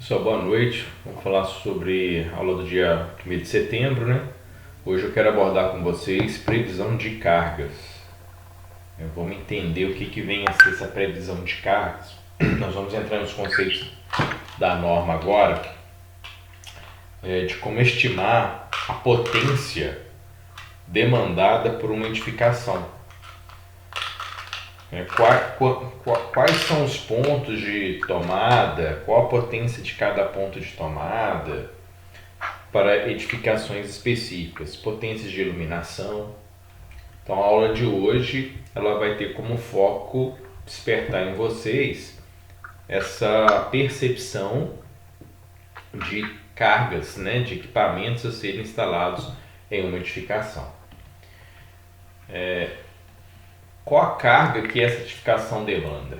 Pessoal, boa noite. Vamos falar sobre a aula do dia 1º de setembro, né? Hoje eu quero abordar com vocês previsão de cargas. Vamos entender o que vem a ser essa previsão de cargas. Nós vamos entrar nos conceitos da norma agora, de como estimar a potência demandada por uma edificação. Quais são os pontos de tomada, qual a potência de cada ponto de tomada para edificações específicas, potências de iluminação. Então a aula de hoje ela vai ter como foco despertar em vocês essa percepção de cargas, né, de equipamentos a serem instalados em uma edificação. Qual a carga que essa edificação demanda?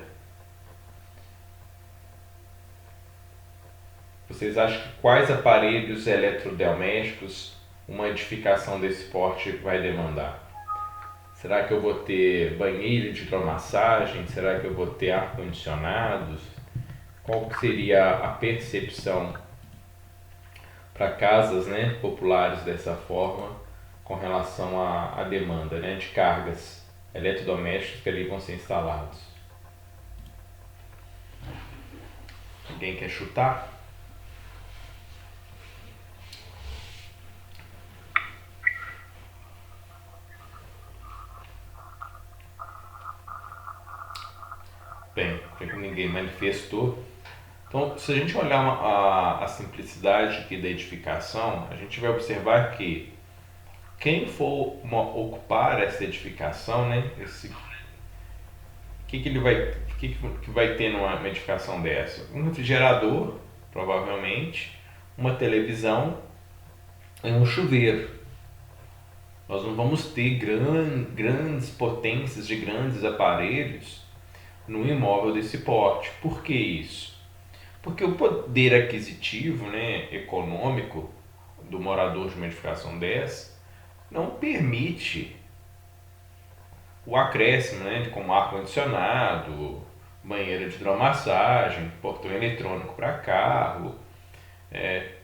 Vocês acham que quais aparelhos eletrodomésticos uma edificação desse porte vai demandar? Será que eu vou ter banheiro de hidromassagem? Será que eu vou ter ar-condicionados? Qual seria a percepção para casas, né, populares dessa forma com relação à demanda, né, de cargas eletrodomésticos que ali vão ser instalados? Alguém quer chutar? Bem, já que ninguém manifestou, então se a gente olhar a simplicidade aqui da edificação, a gente vai observar que quem for ocupar essa edificação, né, que ele vai, que vai ter numa edificação dessa? Um refrigerador, provavelmente, uma televisão e um chuveiro. Nós não vamos ter grandes potências de grandes aparelhos no imóvel desse porte. Por que isso? Porque o poder aquisitivo, né, econômico do morador de uma edificação dessa não permite o acréscimo, né, de como ar-condicionado, banheira de hidromassagem, portão eletrônico para carro,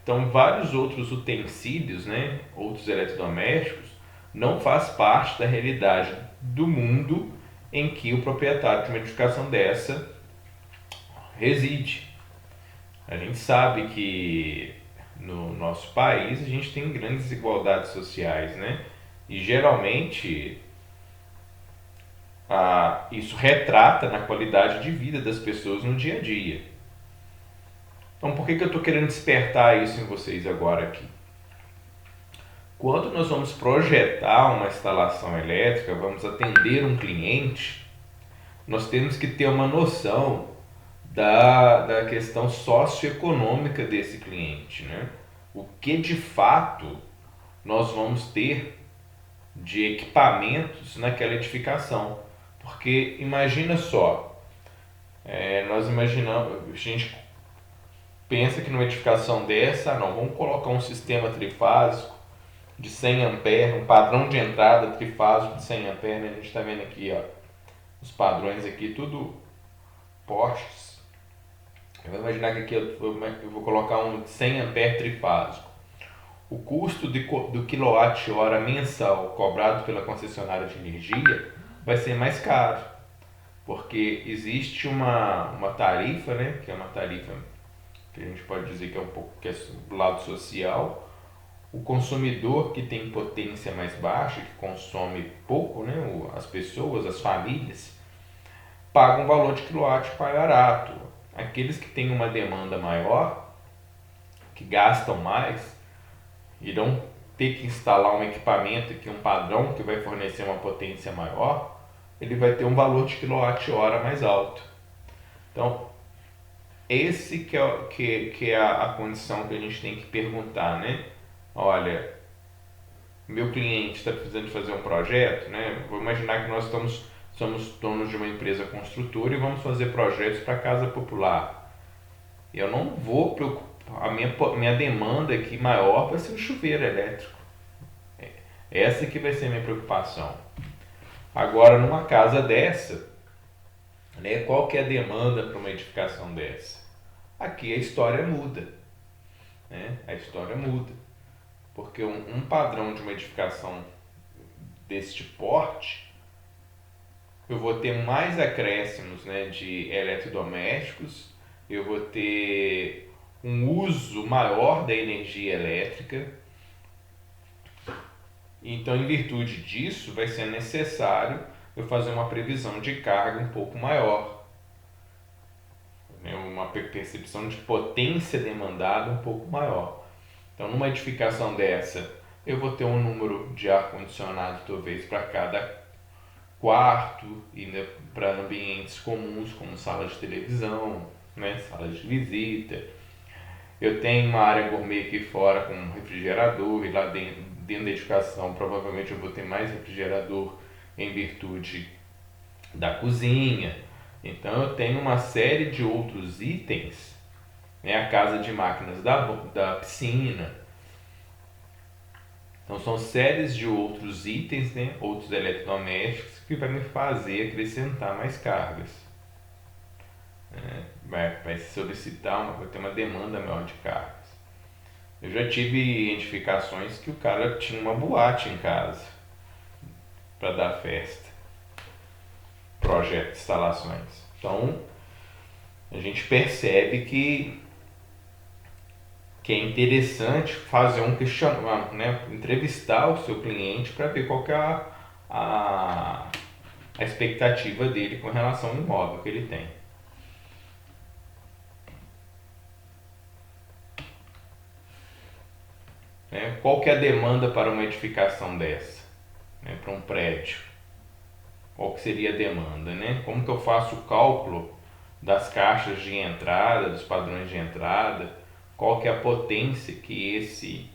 então vários outros utensílios, né, outros eletrodomésticos, não faz parte da realidade do mundo em que o proprietário de uma edificação dessa reside. A gente sabe que no nosso país a gente tem grandes desigualdades sociais, né? E geralmente isso retrata na qualidade de vida das pessoas no dia a dia. Então por que eu estou querendo despertar isso em vocês agora aqui? Quando nós vamos projetar uma instalação elétrica, vamos atender um cliente, nós temos que ter uma noção da questão socioeconômica desse cliente, né? O que de fato nós vamos ter de equipamentos naquela edificação. Porque imagina só, nós imaginamos, a gente pensa que numa edificação dessa, não, vamos colocar um sistema trifásico de 100 amperes, um padrão de entrada trifásico de 100 amperes, né? A gente está vendo aqui, ó, os padrões aqui, tudo postes. Eu vou imaginar que aqui eu vou colocar um 100 amperes trifásico. O custo do quilowatt-hora mensal cobrado pela concessionária de energia vai ser mais caro, porque existe uma tarifa, né, que é uma tarifa que a gente pode dizer que é um pouco que é do lado social. O consumidor que tem potência mais baixa, que consome pouco, né, as pessoas, as famílias, pagam um valor de quilowatt mais barato. Aqueles que têm uma demanda maior, que gastam mais, irão ter que instalar um equipamento aqui, um padrão que vai fornecer uma potência maior, ele vai ter um valor de quilowatt-hora mais alto. Então, esse que é a condição que a gente tem que perguntar, né? Olha, meu cliente está precisando fazer um projeto, né? Vou imaginar que nós somos donos de uma empresa construtora e vamos fazer projetos para casa popular. Eu não vou preocupar, a minha demanda aqui maior vai ser o chuveiro elétrico. Essa que vai ser a minha preocupação. Agora, numa casa dessa, né, qual que é a demanda para uma edificação dessa? aqui a história muda, né? A história muda, porque um padrão de uma edificação deste porte, eu vou ter mais acréscimos, né, de eletrodomésticos, eu vou ter um uso maior da energia elétrica. Então, em virtude disso, vai ser necessário eu fazer uma previsão de carga um pouco maior, né, uma percepção de potência demandada um pouco maior. Então, numa edificação dessa, eu vou ter um número de ar-condicionado, talvez, para cada quarto, e né, para ambientes comuns, como sala de televisão, né, sala de visita. Eu tenho uma área gourmet aqui fora com um refrigerador, e lá dentro da edificação provavelmente eu vou ter mais refrigerador em virtude da cozinha. Então eu tenho uma série de outros itens, né, a casa de máquinas da piscina. Então são séries de outros itens, né, outros eletrodomésticos que vai me fazer acrescentar mais cargas. Vai solicitar, vai ter uma demanda maior de cargas. Eu já tive edificações que o cara tinha uma boate em casa para dar festa, projeto de instalações. Então a gente percebe que é interessante fazer um questionamento, né? Entrevistar o seu cliente para ver qual que é a expectativa dele com relação ao imóvel que ele tem. Né? Qual que é a demanda para uma edificação dessa? Né? Para um prédio? Qual que seria a demanda? Né? Como que eu faço o cálculo das caixas de entrada, dos padrões de entrada? Qual que é a potência que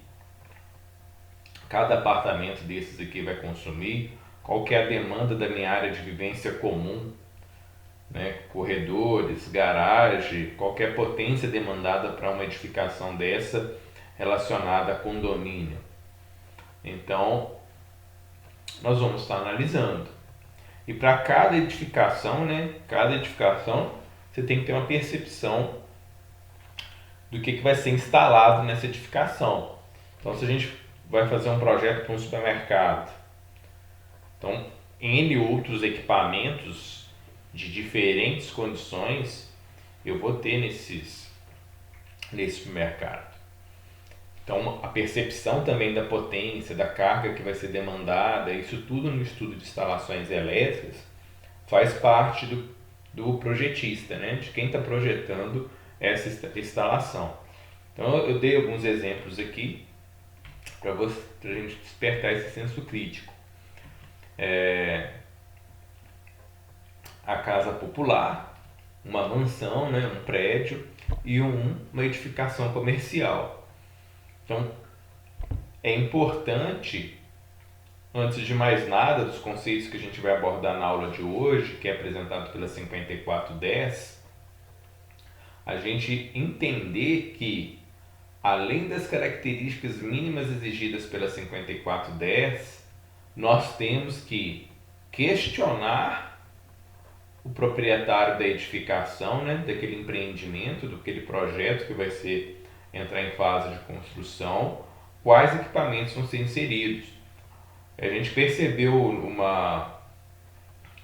cada apartamento desses aqui vai consumir? Qual que é a demanda da minha área de vivência comum? Né? Corredores, garagem, qual que é a potência demandada para uma edificação dessa relacionada a condomínio? Então, nós vamos estar analisando. E para cada edificação, né? Cada edificação, você tem que ter uma percepção do que vai ser instalado nessa edificação. Então, se a gente vai fazer um projeto para um supermercado, então, N outros equipamentos de diferentes condições eu vou ter nesse supermercado. Então, a percepção também da potência, da carga que vai ser demandada, isso tudo no estudo de instalações elétricas faz parte do projetista, né? De quem está projetando essa instalação. Então, eu dei alguns exemplos aqui para a gente despertar esse senso crítico. A casa popular, uma mansão, né? Um prédio e uma edificação comercial. Então, é importante, antes de mais nada, dos conceitos que a gente vai abordar na aula de hoje, que é apresentado pela 5410, a gente entender que, além das características mínimas exigidas pela 5410, nós temos que questionar o proprietário da edificação, né, daquele empreendimento, daquele projeto que vai entrar em fase de construção, quais equipamentos vão ser inseridos. A gente percebeu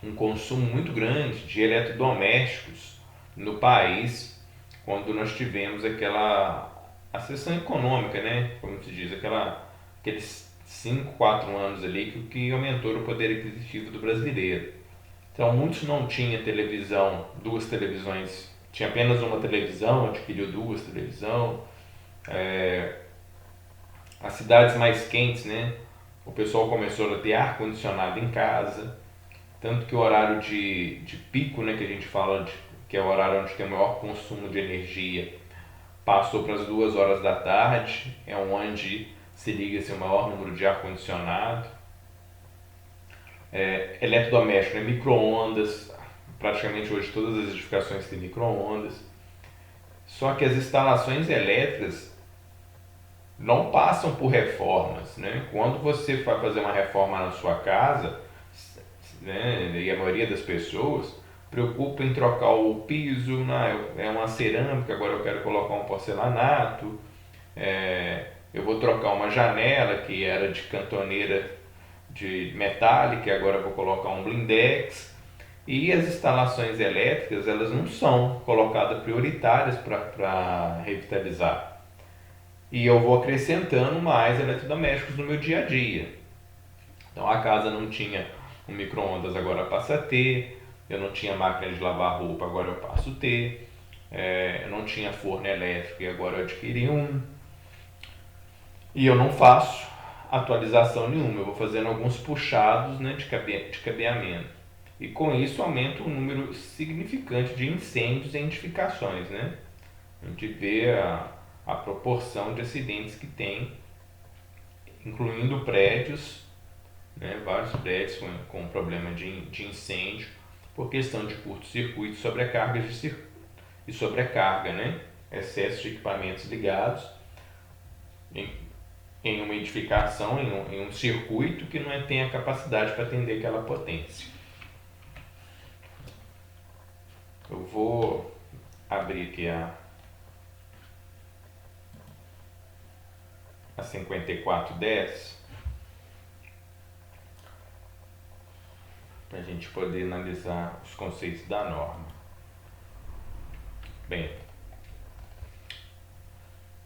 um consumo muito grande de eletrodomésticos no país quando nós tivemos a seção econômica, né? Como se diz, aqueles 5, 4 anos ali que aumentou o poder aquisitivo do brasileiro. Então, muitos não tinham televisão, 2 televisões, tinha apenas uma televisão, adquiriu 2 televisões. As cidades mais quentes, né? O pessoal começou a ter ar-condicionado em casa, tanto que o horário de pico, né, que a gente fala, que é o horário onde tem o maior consumo de energia, passou para as 2 horas da tarde, é onde se liga-se o maior número de ar-condicionado. Eletrodoméstico, né? Micro-ondas, praticamente hoje todas as edificações têm micro-ondas. Só que as instalações elétricas não passam por reformas, né? Quando você vai fazer uma reforma na sua casa, né, e a maioria das pessoas, preocupo em trocar o piso, né? É uma cerâmica, agora eu quero colocar um porcelanato, eu vou trocar uma janela que era de cantoneira de metálica, agora eu vou colocar um blindex. E as instalações elétricas, elas não são colocadas prioritárias para revitalizar. E eu vou acrescentando mais eletrodomésticos no meu dia a dia. Então a casa não tinha um micro-ondas, agora passa a ter. Eu não tinha máquina de lavar roupa, agora eu passo a ter. Eu não tinha forno elétrico e agora eu adquiri um. E eu não faço atualização nenhuma, eu vou fazendo alguns puxados, né, de cabeamento. E com isso aumenta o número significante de incêndios e edificações, né? A gente vê a proporção de acidentes que tem, incluindo prédios, né, vários prédios com problema de incêndio, por questão de curto-circuito e sobrecarga, né? Excesso de equipamentos ligados em uma edificação, em um circuito que não tem a capacidade para atender aquela potência. Eu vou abrir aqui a 5410 para a gente poder analisar os conceitos da norma. Bem,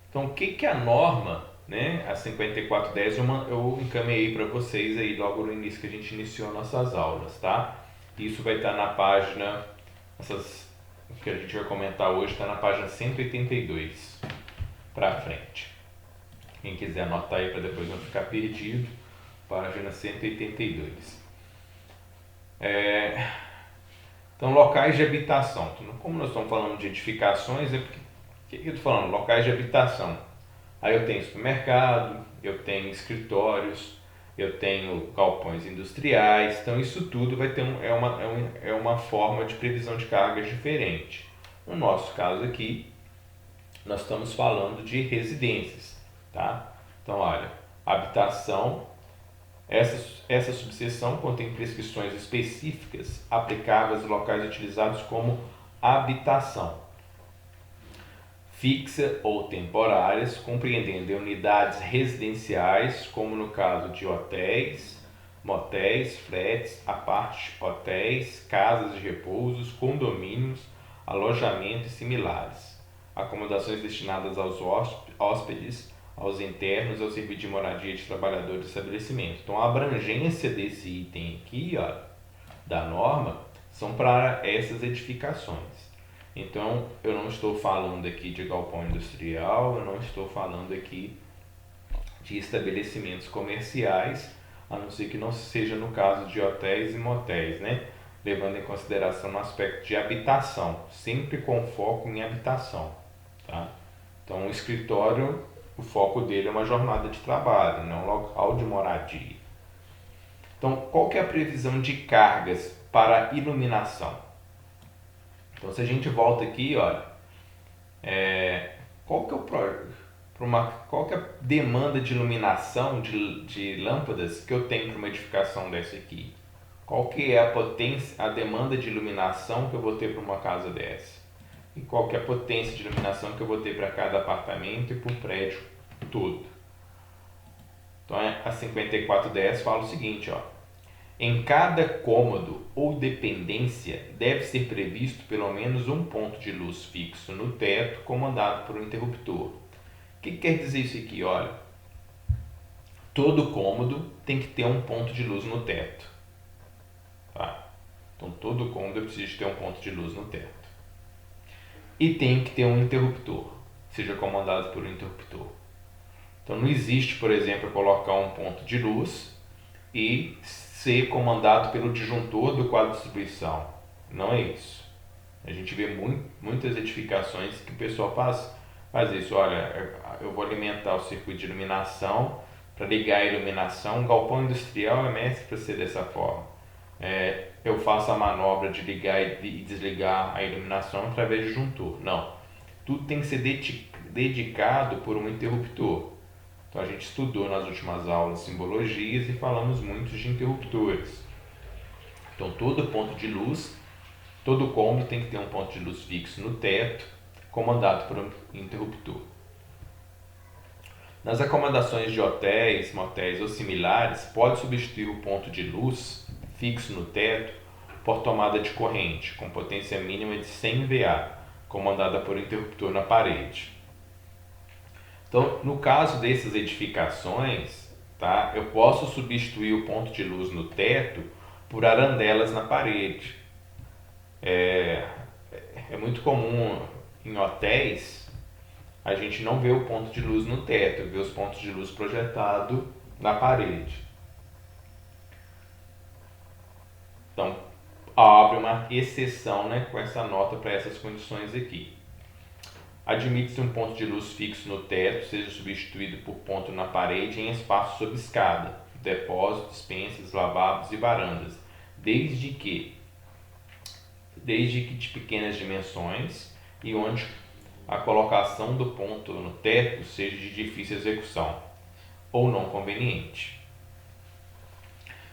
então o que a norma, né, a 5410 eu encaminhei para vocês aí logo no início que a gente iniciou nossas aulas, tá? Isso vai estar na página, o que a gente vai comentar hoje está na página 182 para frente. Quem quiser anotar aí para depois não ficar perdido, página 182. Então, locais de habitação. Como nós estamos falando de edificações, o que eu estou falando? Locais de habitação. Aí eu tenho supermercado, eu tenho escritórios, eu tenho galpões industriais. Então, isso tudo vai ter uma forma de previsão de cargas diferente. No nosso caso aqui, nós estamos falando de residências, tá? Então, olha, habitação, essa subseção contém prescrições específicas aplicáveis aos locais utilizados como habitação fixa ou temporárias, compreendendo unidades residenciais, como no caso de hotéis, motéis, flats, apart hotéis, casas de repousos, condomínios, alojamentos e similares, acomodações destinadas aos hóspedes, aos internos, ao serviço de moradia de trabalhadores do estabelecimento. Então, a abrangência desse item aqui, ó, da norma, são para essas edificações. Então, eu não estou falando aqui de galpão industrial, eu não estou falando aqui de estabelecimentos comerciais, a não ser que não seja no caso de hotéis e motéis, né? Levando em consideração o aspecto de habitação, sempre com foco em habitação, tá? Então, o escritório, o foco dele é uma jornada de trabalho, não um local de moradia. Então, qual que é a previsão de cargas para iluminação? Então, se a gente volta aqui, olha, qual que é a demanda de iluminação de lâmpadas que eu tenho para uma edificação dessa aqui? Qual que é a demanda de iluminação que eu vou ter para uma casa dessa? E qual que é a potência de iluminação que eu vou ter para cada apartamento e para o prédio todo? Então, a 5410 fala o seguinte, ó. Em cada cômodo ou dependência deve ser previsto pelo menos um ponto de luz fixo no teto comandado por um interruptor. O que quer dizer isso aqui? Olha, todo cômodo tem que ter um ponto de luz no teto. Tá? Então, todo cômodo precisa ter um ponto de luz no teto. E tem que ter um interruptor, seja comandado por um interruptor. Então, não existe, por exemplo, colocar um ponto de luz e ser comandado pelo disjuntor do quadro de distribuição. Não é isso. A gente vê muitas edificações que o pessoal faz isso. Olha, eu vou alimentar o circuito de iluminação para ligar a iluminação. Um galpão industrial é mestre para ser dessa forma. Eu faço a manobra de ligar e desligar a iluminação através de disjuntor. Não. Tudo tem que ser dedicado por um interruptor. Então, a gente estudou nas últimas aulas simbologias e falamos muito de interruptores. Então, todo ponto de luz Todo cômodo tem que ter um ponto de luz fixo no teto, comandado por um interruptor. Nas acomodações de hotéis, motéis ou similares, pode substituir o ponto de luz fixo no teto por tomada de corrente, com potência mínima de 100 VA, comandada por interruptor na parede. Então, no caso dessas edificações, tá, eu posso substituir o ponto de luz no teto por arandelas na parede. É muito comum em hotéis a gente não vê o ponto de luz no teto, vê os pontos de luz projetados na parede. Então, abre uma exceção, né, com essa nota para essas condições aqui. Admite-se um ponto de luz fixo no teto seja substituído por ponto na parede em espaços sob escada, depósitos, dispensas, lavabos e varandas, desde que de pequenas dimensões e onde a colocação do ponto no teto seja de difícil execução ou não conveniente.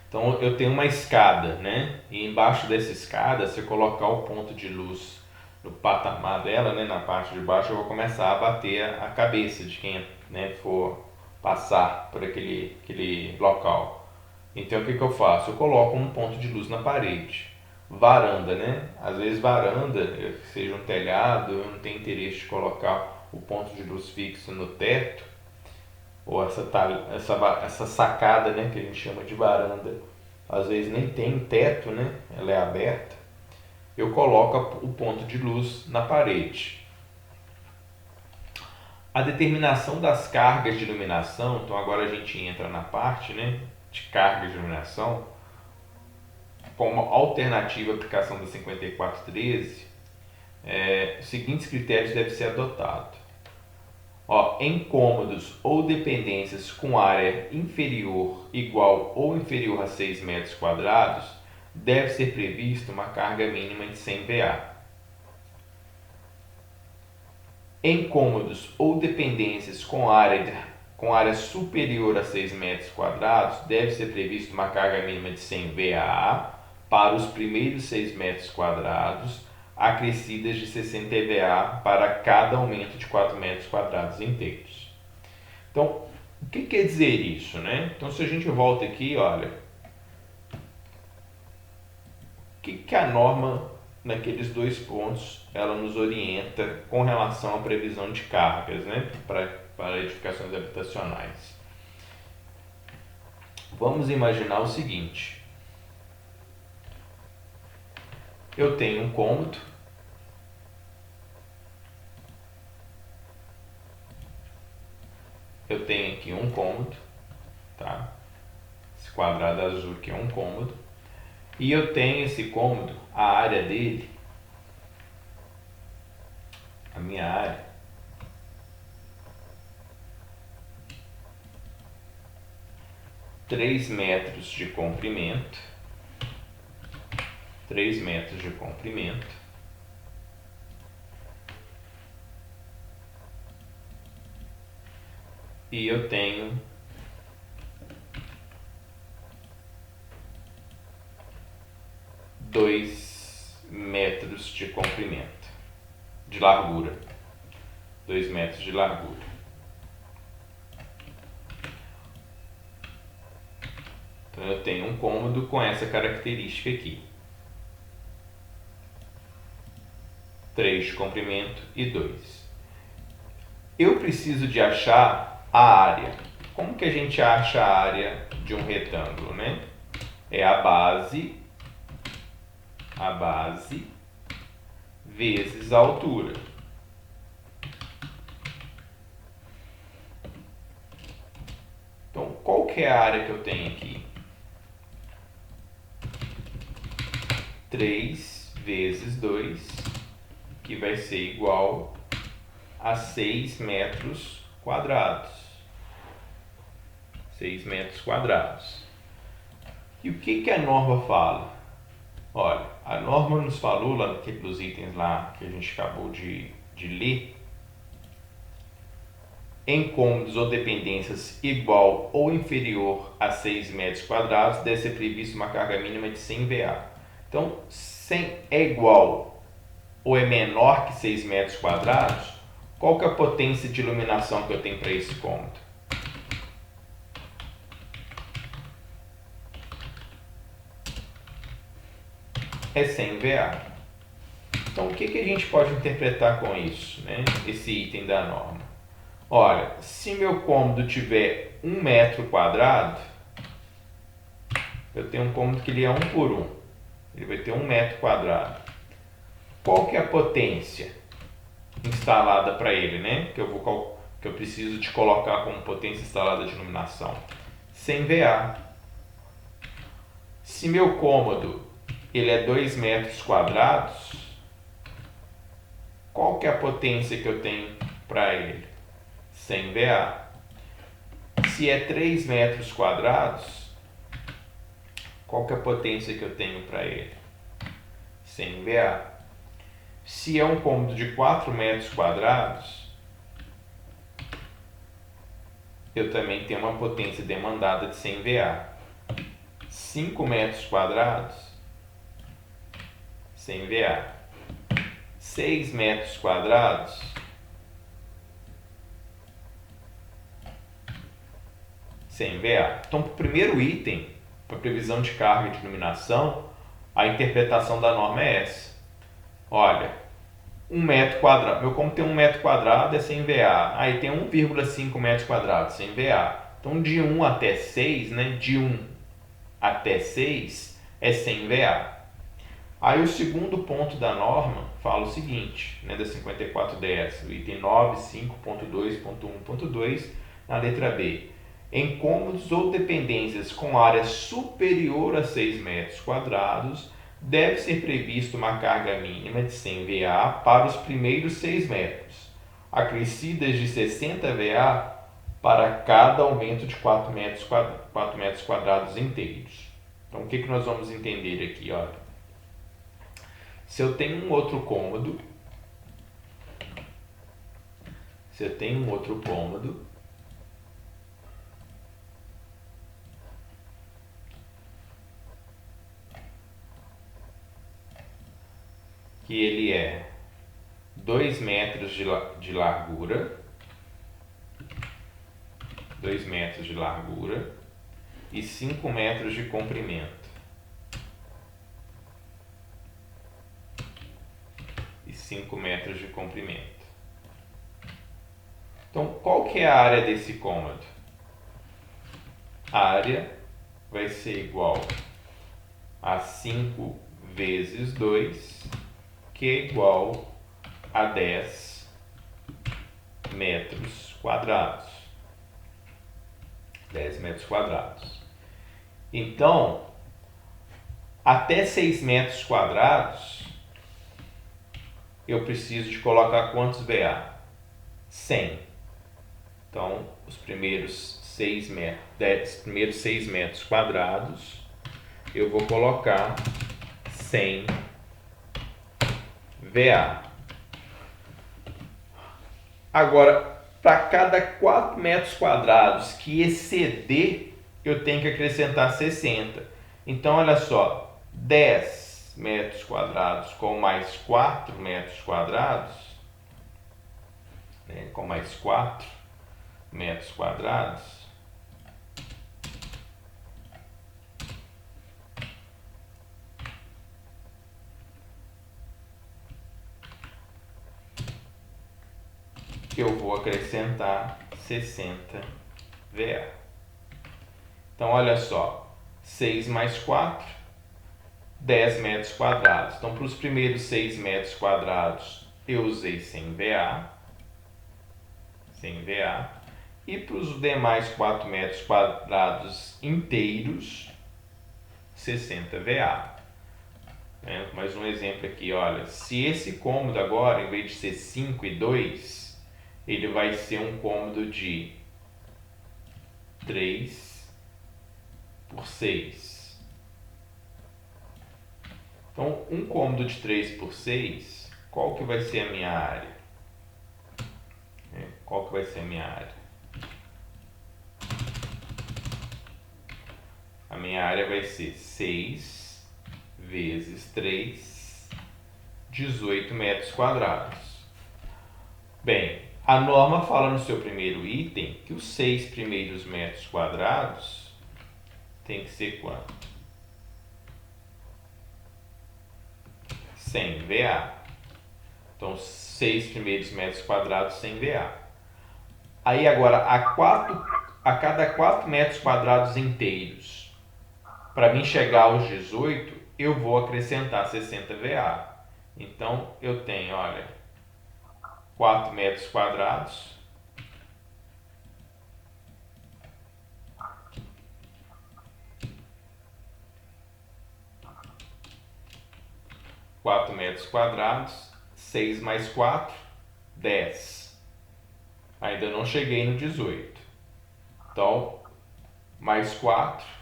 Então eu tenho uma escada, né? E embaixo dessa escada, se eu colocar o ponto de luz no patamar dela, né, na parte de baixo, eu vou começar a bater a cabeça de quem, né, for passar por aquele local. Então o que eu faço? Eu coloco um ponto de luz na parede. Varanda, né? Às vezes varanda, seja um telhado, eu não tenho interesse de colocar o ponto de luz fixo no teto, ou essa sacada, né, que a gente chama de varanda, às vezes nem tem teto, né? Ela é aberta. Eu coloco o ponto de luz na parede. A determinação das cargas de iluminação, então agora a gente entra na parte, né, de cargas de iluminação. Como alternativa à aplicação da 5413, os seguintes critérios devem ser adotados. Em cômodos ou dependências com área inferior, igual ou inferior a 6 metros quadrados, deve ser prevista uma carga mínima de 100 VA. Em cômodos ou dependências com área superior a 6 metros quadrados, deve ser prevista uma carga mínima de 100 VA para os primeiros 6 metros quadrados, acrescidas de 60 VA para cada aumento de 4 metros quadrados inteiros. Então, o que quer dizer isso, né? Então, se a gente volta aqui, olha, o que a norma naqueles dois pontos ela nos orienta com relação à previsão de cargas, né, para edificações habitacionais. Vamos imaginar o seguinte: eu tenho um cômodo, eu tenho aqui um cômodo, tá? Esse quadrado azul aqui é um cômodo, e eu tenho esse cômodo, a área dele, a minha área, três metros de comprimento, 3 metros de comprimento, e eu tenho 2 metros de comprimento, de largura, 2 metros de largura. Então eu tenho um cômodo com essa característica aqui: 3 de comprimento e 2. Eu preciso de achar a área. Como que a gente acha a área de um retângulo, né? É a base vezes a altura. Então, qual que é a área que eu tenho aqui? 3 vezes 2, que vai ser igual a 6 metros quadrados. 6 metros quadrados. E o que a norma fala? Olha, a norma nos falou lá nos itens lá que a gente acabou de ler: em cômodos ou dependências igual ou inferior a 6 metros quadrados, deve ser prevista uma carga mínima de 100 VA. Então, é igual ou é menor que 6 metros quadrados, qual que é a potência de iluminação que eu tenho para esse cômodo? É 100 VA. Então, o que a gente pode interpretar com isso, né? Esse item da norma? Olha, se meu cômodo tiver 1 metro quadrado, eu tenho um cômodo que ele é 1 por 1. Ele vai ter 1 metro quadrado. Qual que é a potência instalada para ele, né? Que eu preciso de colocar como potência instalada de iluminação? 100 VA. Se meu cômodo ele é 2 metros quadrados, qual que é a potência que eu tenho para ele? 100 VA. Se é 3 metros quadrados, qual que é a potência que eu tenho para ele? 100 VA. Se é um cômodo de 4 metros quadrados, eu também tenho uma potência demandada de 100 VA. 5 metros quadrados, 100 VA. 6 metros quadrados, 100 VA. Então, para o primeiro item, para previsão de carga de iluminação, a interpretação da norma é essa. Olha, 1 metro quadrado, meu cômodo tem 1 metro quadrado, é 100 VA. Aí tem 1,5 metros quadrados, 100 VA. Então, de 1 até 6, né? De 1 até 6 é 100 VA. Aí o segundo ponto da norma fala o seguinte, né, da 5410, o item 95.2.1.2, na letra B. Em cômodos ou dependências com área superior a 6 metros quadrados, deve ser prevista uma carga mínima de 100 VA para os primeiros 6 metros, acrescidas de 60 VA para cada aumento de 4 metros quadrados inteiros. Então, o que nós vamos entender aqui? Olha, se eu tenho um outro cômodo, que ele é 2 metros de largura, 2 metros de largura e 5 metros de comprimento. E 5 metros de comprimento. Então, qual que é a área desse cômodo? A área vai ser igual a 5 vezes 2, que é igual a 10 metros quadrados. 10 metros quadrados. Então, até 6 metros quadrados, eu preciso de colocar quantos VA? 100. Então, os primeiros 6 metros quadrados, eu vou colocar 100 VA. Agora, para cada 4 metros quadrados que exceder, eu tenho que acrescentar 60. Então, olha só, 10 metros quadrados com mais 4 metros quadrados, né, com mais 4 metros quadrados, eu vou acrescentar 60 VA. Então, olha só, 6 mais 4, 10 metros quadrados. Então, para os primeiros 6 metros quadrados, eu usei 100 VA. 100 VA. E para os demais 4 metros quadrados inteiros, 60 VA. Mais um exemplo aqui, olha. Se esse cômodo agora, em vez de ser 5 e 2, ele vai ser um cômodo de 3 por 6. Então, um cômodo de 3 por 6, qual que vai ser a minha área? Qual que vai ser a minha área? A minha área vai ser 6 vezes 3 18 metros quadrados. Bem, a norma fala no seu primeiro item que os 6 primeiros metros quadrados tem que ser quanto? 100 VA. Então, 6 primeiros metros quadrados 100 VA. Aí agora, a cada 4 metros quadrados inteiros, para mim chegar aos 18, eu vou acrescentar 60 VA. Então, eu tenho, olha, 4 metros quadrados metros quadrados, 6 mais 4, 10. Ainda não cheguei no 18. Então, mais 4.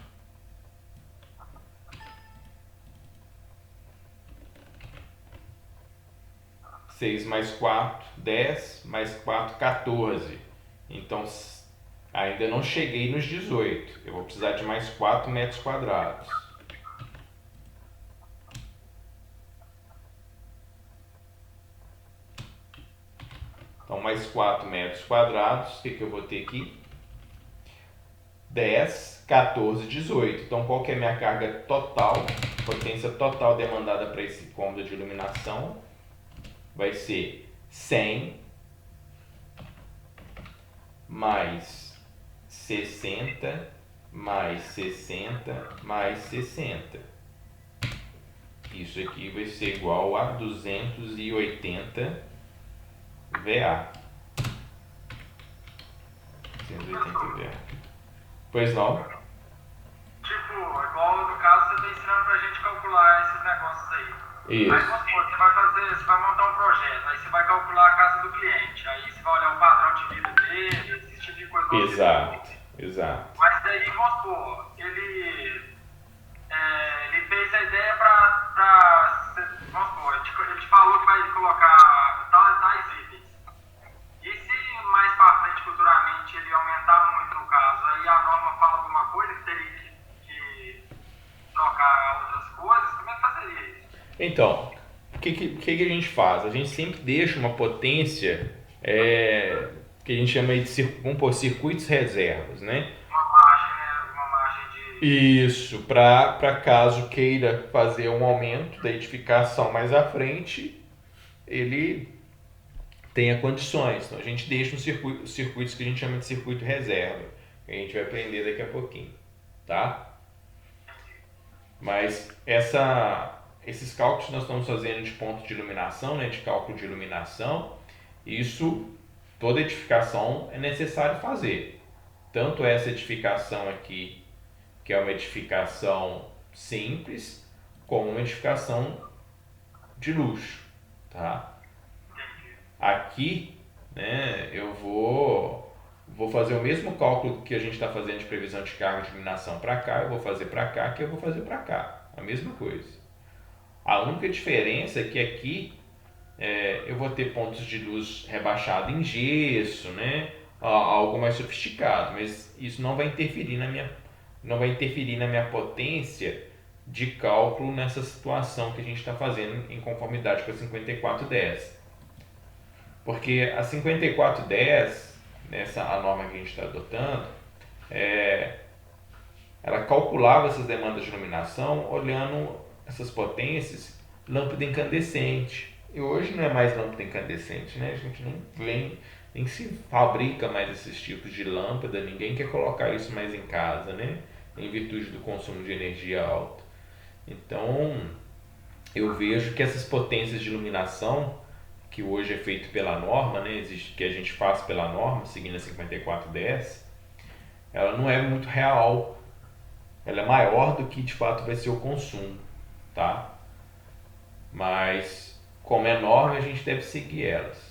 Seis mais 4, 10, mais 4, 14. Então, ainda não cheguei nos 18. Eu vou precisar de mais 4 metros quadrados. Então, mais 4 metros quadrados, o que eu vou ter aqui? 10, 14, 18. Então, qual que é a minha carga total, potência total demandada para esse cômodo de iluminação? Vai ser 100 mais 60 mais 60 mais 60. Isso aqui vai ser igual a 280 VA. 280 VA. Pois não? Tipo, igual no caso você tá ensinando pra gente calcular esses negócios aí. Isso. Aí você vai montar um projeto, aí você vai calcular a casa do cliente, aí você vai olhar o padrão de vida dele, esse tipo de coisa. Exato. Mas daí, vamos supor, ele fez a ideia vamos supor, ele te falou que vai colocar tais itens. E se mais pra frente, futuramente, ele aumentar muito no caso, aí a norma fala alguma coisa que teria que trocar outras coisas, como é que fazeria isso? Então, o que a gente faz? A gente sempre deixa uma potência que a gente chama de circuitos reservas, né? Uma margem de... Isso, para caso queira fazer um aumento da edificação mais à frente, ele tenha condições. Então a gente deixa os circuitos que a gente chama de circuito reserva, que a gente vai aprender daqui a pouquinho, tá? Mas esses cálculos que nós estamos fazendo de ponto de iluminação, né, de cálculo de iluminação, isso, toda edificação é necessário fazer. Tanto essa edificação aqui, que é uma edificação simples, como uma edificação de luxo, tá? Aqui, né, eu vou fazer o mesmo cálculo que a gente está fazendo de previsão de carga de iluminação para cá, eu vou fazer para cá, que eu vou fazer para cá. A mesma coisa. A única diferença é que aqui eu vou ter pontos de luz rebaixado em gesso, né? Algo mais sofisticado, mas isso não vai interferir na minha potência de cálculo nessa situação que a gente está fazendo em conformidade com a 5410. Porque a 5410, a norma que a gente está adotando, ela calculava essas demandas de iluminação olhando essas potências lâmpada incandescente. E hoje não é mais lâmpada incandescente, né? A gente nem se fabrica mais esses tipos de lâmpada, ninguém quer colocar isso mais em casa, né? Em virtude do consumo de energia alto. Então, eu vejo que essas potências de iluminação, que hoje é feito pela norma, né? Que a gente faz pela norma, seguindo a 5410, ela não é muito real. Ela é maior do que de fato vai ser o consumo, tá? Mas, como é norma, a gente deve seguir elas.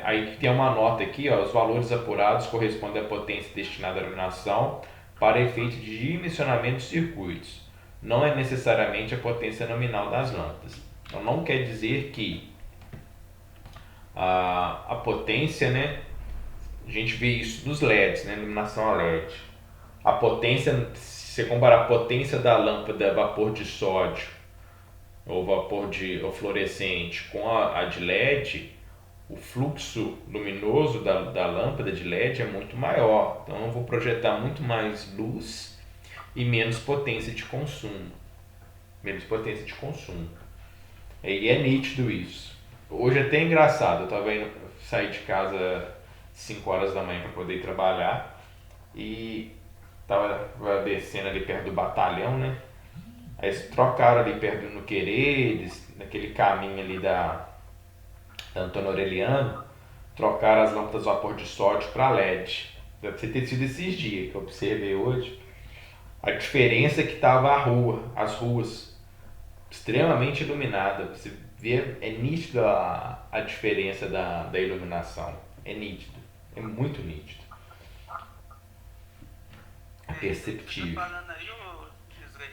Aí tem uma nota aqui, ó, os valores apurados correspondem à potência destinada à iluminação para efeito de dimensionamento de circuitos. Não é necessariamente a potência nominal das lâmpadas. Então não quer dizer que a potência, né? A gente vê isso nos LEDs, né? Iluminação a LED. A potência, se você comparar a potência da lâmpada a vapor de sódio ou vapor de ou fluorescente com a de LED, o fluxo luminoso da lâmpada de LED é muito maior. Então eu vou projetar muito mais luz e menos potência de consumo. Menos potência de consumo. E é nítido isso. Hoje é até engraçado, eu estava indo sair de casa 5 horas da manhã para poder ir trabalhar e estava descendo ali perto do batalhão, né? Aí eles trocaram ali perto do Queredes, naquele caminho ali da Antônio Aureliano, trocaram as lâmpadas a vapor de sódio para LED. Deve ter sido esses dias que eu observei hoje. A diferença é que estava as ruas extremamente iluminadas. Você vê, é nítido a diferença da iluminação. É nítido, é muito nítido. É Você perceptível. tá falando aí, ô Gisley,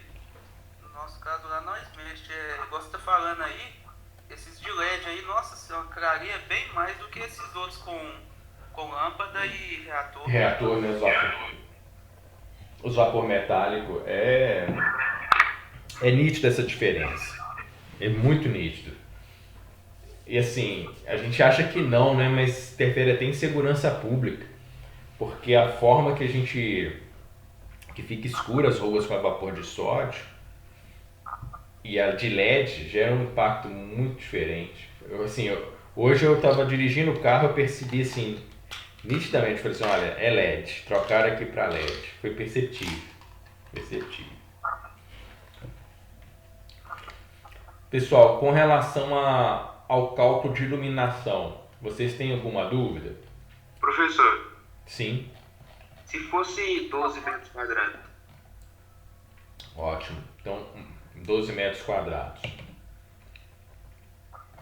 no nosso caso lá, nós mesmos, igual você tá falando aí, esses de LED aí, nossa senhora, clareia bem mais do que esses outros com lâmpada e reator. Reator, né? Os vapor metálico é nítido essa diferença. É muito nítido. E assim, a gente acha que não, né? Mas interfere até em segurança pública. Porque a forma que fica escura as ruas com a vapor de sódio e a de LED gera um impacto muito diferente. Hoje eu estava dirigindo o carro, eu percebi assim, nitidamente, falei assim, olha, é LED, trocaram aqui para LED. Foi perceptível. Perceptível. Pessoal, com relação ao cálculo de iluminação, vocês têm alguma dúvida? Professor, Sim, se fosse 12 metros quadrados, ótimo. Então, 12 metros quadrados.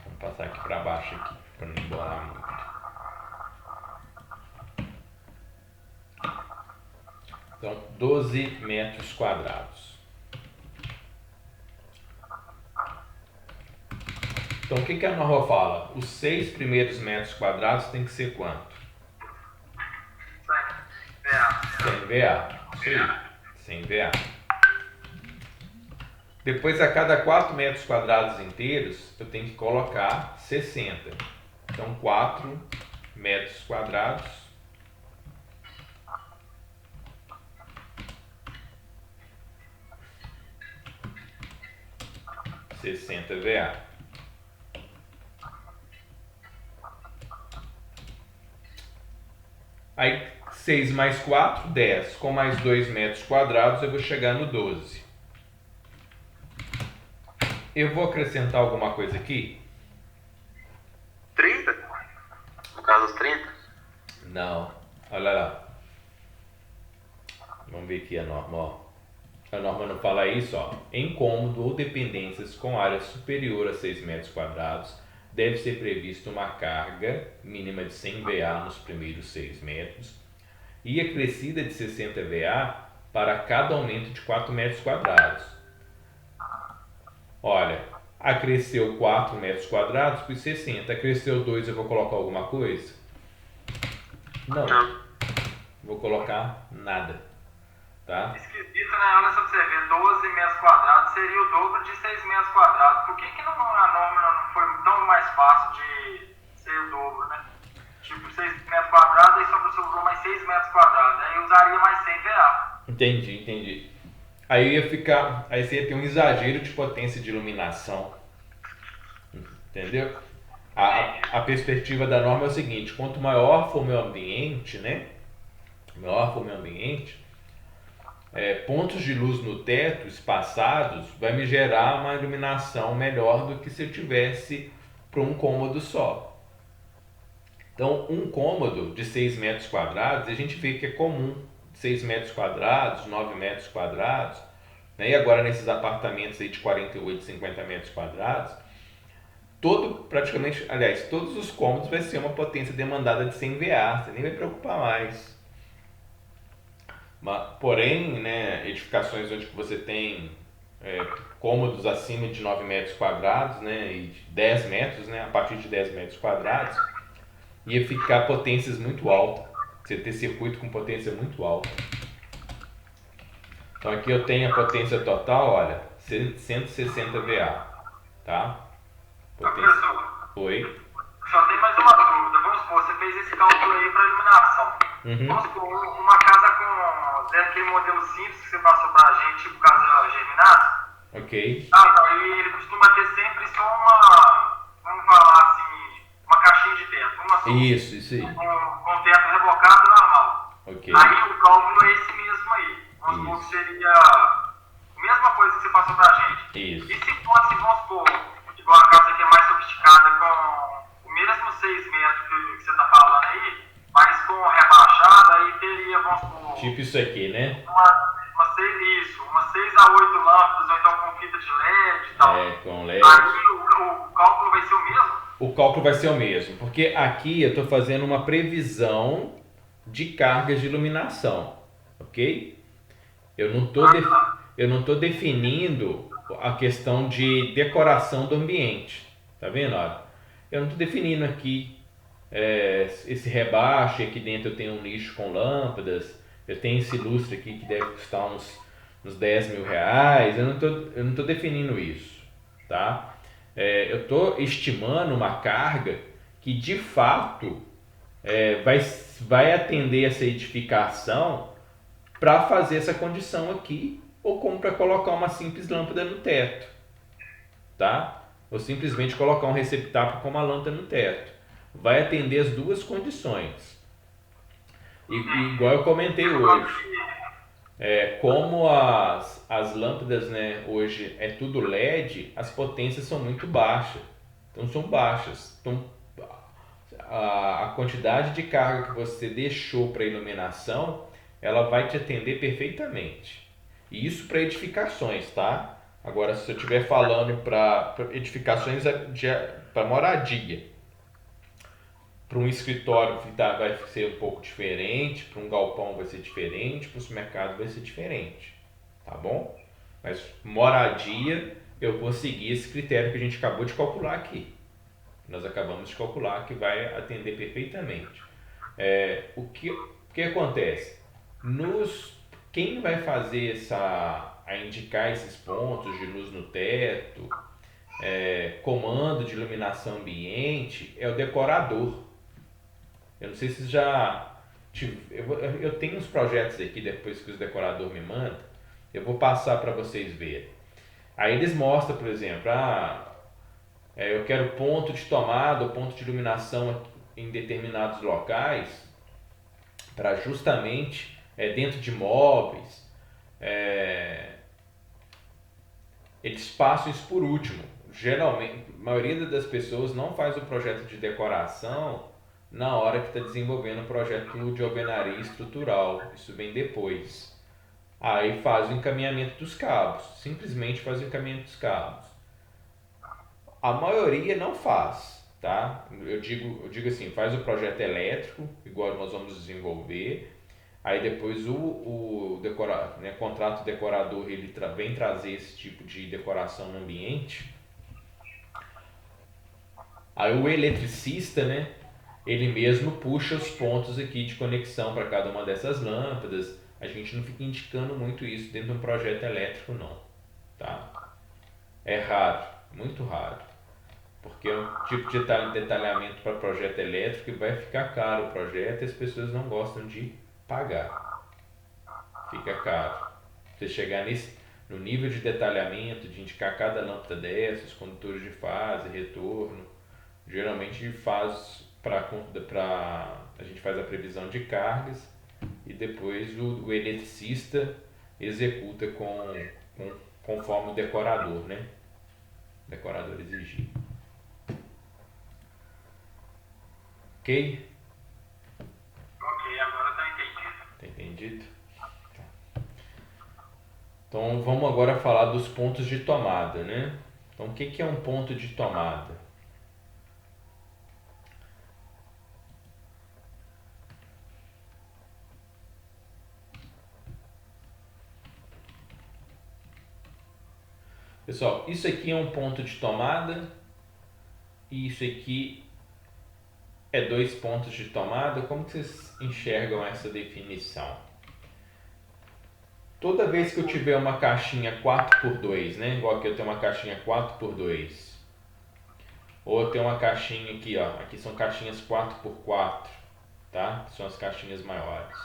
Vamos passar aqui para baixo aqui, para não embolar muito. Então, 12 metros quadrados. Então, o que a norma fala? Os 6 primeiros metros quadrados tem que ser quanto? 100 VA. Isso aí, 100 VA. Depois, a cada 4 metros quadrados inteiros, eu tenho que colocar 60. Então, 4 metros quadrados. $60 VA. Aí 6 mais 4, 10. Com mais 2 metros quadrados, eu vou chegar no 12. Eu vou acrescentar alguma coisa aqui? 30? No caso, os 30? Não. Olha lá. Vamos ver aqui a norma. Ó. A norma não fala isso. Ó. Em cômodo ou dependências com área superior a 6 metros quadrados, deve ser prevista uma carga mínima de 100 VA nos primeiros 6 metros e acrescida de 60 VA para cada aumento de 4 metros quadrados. Olha, acresceu 4 metros quadrados por 60. Acresceu 2, eu vou colocar alguma coisa? Não. Vou colocar nada. Tá? Esquisito, né? Olha só pra você ver, 12 metros quadrados seria o dobro de 6 metros quadrados. Por que a norma não foi tão mais fácil de ser o dobro, né? Tipo, 6 metros quadrados, aí só sobrou mais 6 metros quadrados. Aí usaria mais 100 VA. Entendi. Aí você ia ter um exagero de potência de iluminação. Entendeu? A perspectiva da norma é o seguinte: quanto maior for o meu ambiente, né? Maior for o meu ambiente, pontos de luz no teto espaçados vai me gerar uma iluminação melhor do que se eu tivesse para um cômodo só. Então, um cômodo de 6 metros quadrados, a gente vê que é comum, 6 metros quadrados, 9 metros quadrados, né? E agora nesses apartamentos aí de 48, 50 metros quadrados, praticamente, aliás, todos os cômodos vai ser uma potência demandada de 100 VA, você nem vai preocupar mais. Porém, né, edificações onde você tem cômodos acima de 9 metros quadrados, né, e 10 metros, né, a partir de 10 metros quadrados, ia ficar potências muito altas. Você ter circuito com potência muito alta. Então aqui eu tenho a potência total, olha, 160 VA. tá? Professor, Oi? só tem mais uma dúvida. Vamos supor, você fez esse cálculo aí para iluminação. Vamos supor, uma casa com aquele modelo simples que você passou para a gente, tipo casa germinada. Ok. Aí ele costuma ter sempre só uma, vamos falar assim, uma caixinha de teto, uma só. Isso aí. Com teto rebocado normal. Ok. Aí o cálculo é esse mesmo aí. Vamos supor que seria a mesma coisa que você passou pra gente. Isso. E se fosse, vamos supor, igual a casa que é mais sofisticada, com o mesmo 6 metros que você tá falando aí, mas com rebaixado, aí teria, vamos supor... Tipo isso aqui, né? Umas 6 a 8 lâmpadas, ou então com fita de LED e tal. Com LED. Aí o cálculo vai ser o mesmo? O cálculo vai ser o mesmo, porque aqui eu estou fazendo uma previsão de cargas de iluminação, ok? Eu não tô definindo a questão de decoração do ambiente, tá vendo? Olha, eu não estou definindo aqui esse rebaixo, aqui dentro eu tenho um nicho com lâmpadas, eu tenho esse lustre aqui que deve custar uns 10 mil reais, eu não tô definindo isso, tá? Eu estou estimando uma carga que de fato vai atender essa edificação para fazer essa condição aqui, ou como para colocar uma simples lâmpada no teto, tá? Ou simplesmente colocar um receptáculo com uma lâmpada no teto. Vai atender as duas condições. Igual eu comentei hoje, como as lâmpadas, né, hoje é tudo LED, as potências são muito baixas. Então são baixas. Então, a quantidade de carga que você deixou para iluminação, ela vai te atender perfeitamente. E isso para edificações, tá? Agora, se eu estiver falando para edificações para moradia, para um escritório vai ser um pouco diferente, para um galpão vai ser diferente, para o supermercado vai ser diferente, tá bom? Mas moradia, eu vou seguir esse critério que a gente acabou de calcular aqui. Nós acabamos de calcular que vai atender perfeitamente. O que acontece? Quem vai fazer a indicar esses pontos de luz no teto, comando de iluminação ambiente, é o decorador. Eu não sei se eu tenho uns projetos aqui, depois que os decoradores me mandam, eu vou passar para vocês verem. Aí eles mostram, por exemplo, eu quero ponto de tomada ou ponto de iluminação em determinados locais, para justamente dentro de móveis, eles passam isso por último. Geralmente, a maioria das pessoas não faz o projeto de decoração na hora que está desenvolvendo o projeto de alvenaria estrutural. Isso vem depois. Aí faz o encaminhamento dos cabos, simplesmente faz o encaminhamento dos cabos. A maioria não faz, tá? Eu digo assim, faz o projeto elétrico, igual nós vamos desenvolver. Aí depois o contrato decorador ele vem trazer esse tipo de decoração no ambiente. Aí o eletricista, né? Ele mesmo puxa os pontos aqui de conexão para cada uma dessas lâmpadas. A gente não fica indicando muito isso dentro de um projeto elétrico, não, tá? É raro, muito raro, porque é um tipo de detalhamento para projeto elétrico e vai ficar caro o projeto e as pessoas não gostam de pagar. Fica caro. Você chegar no nível de detalhamento, de indicar cada lâmpada dessas, condutores de fase, retorno, geralmente a gente faz a previsão de cargas e depois o eletricista executa conforme o decorador, né? O decorador exigir. Ok? Ok, agora tá entendido. Tá entendido? Tá. Então vamos agora falar dos pontos de tomada, né? Então o que é um ponto de tomada? Pessoal, isso aqui é um ponto de tomada e isso aqui é 2 pontos de tomada. Como que vocês enxergam essa definição? Toda vez que eu tiver uma caixinha 4x2, né? Igual aqui eu tenho uma caixinha 4x2, Ou eu tenho uma caixinha aqui, ó. Aqui são caixinhas 4x4, tá? Que são as caixinhas maiores.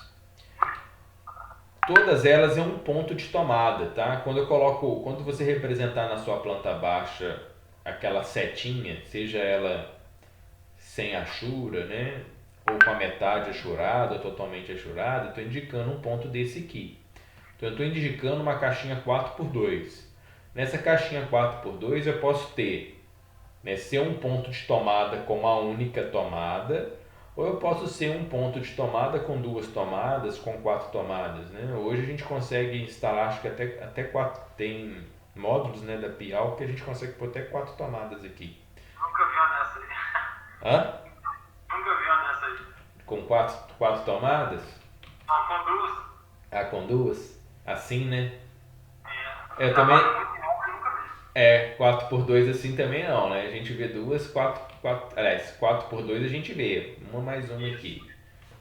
Todas elas é um ponto de tomada, tá? Quando você representar na sua planta baixa aquela setinha, seja ela sem achura, né? Ou com a metade achurada, ou totalmente achurada, eu estou indicando um ponto desse aqui. Então eu estou indicando uma caixinha 4x2. Nessa caixinha 4x2 eu posso ter, né, ser um ponto de tomada com uma única tomada, ou eu posso ser um ponto de tomada com duas tomadas, com 4 tomadas, né? Hoje a gente consegue instalar, acho que até 4, tem módulos, né, da Piau que a gente consegue pôr até 4 tomadas aqui. Nunca vi uma dessa aí. Hã? Nunca vi uma dessa aí. Com 4 tomadas? Não, com duas. Ah, com duas? Assim, né? É. Eu também. Muito bom, eu nunca vi. 4x2 assim também não, né? A gente vê duas, 4x2 a gente vê, uma mais uma aqui.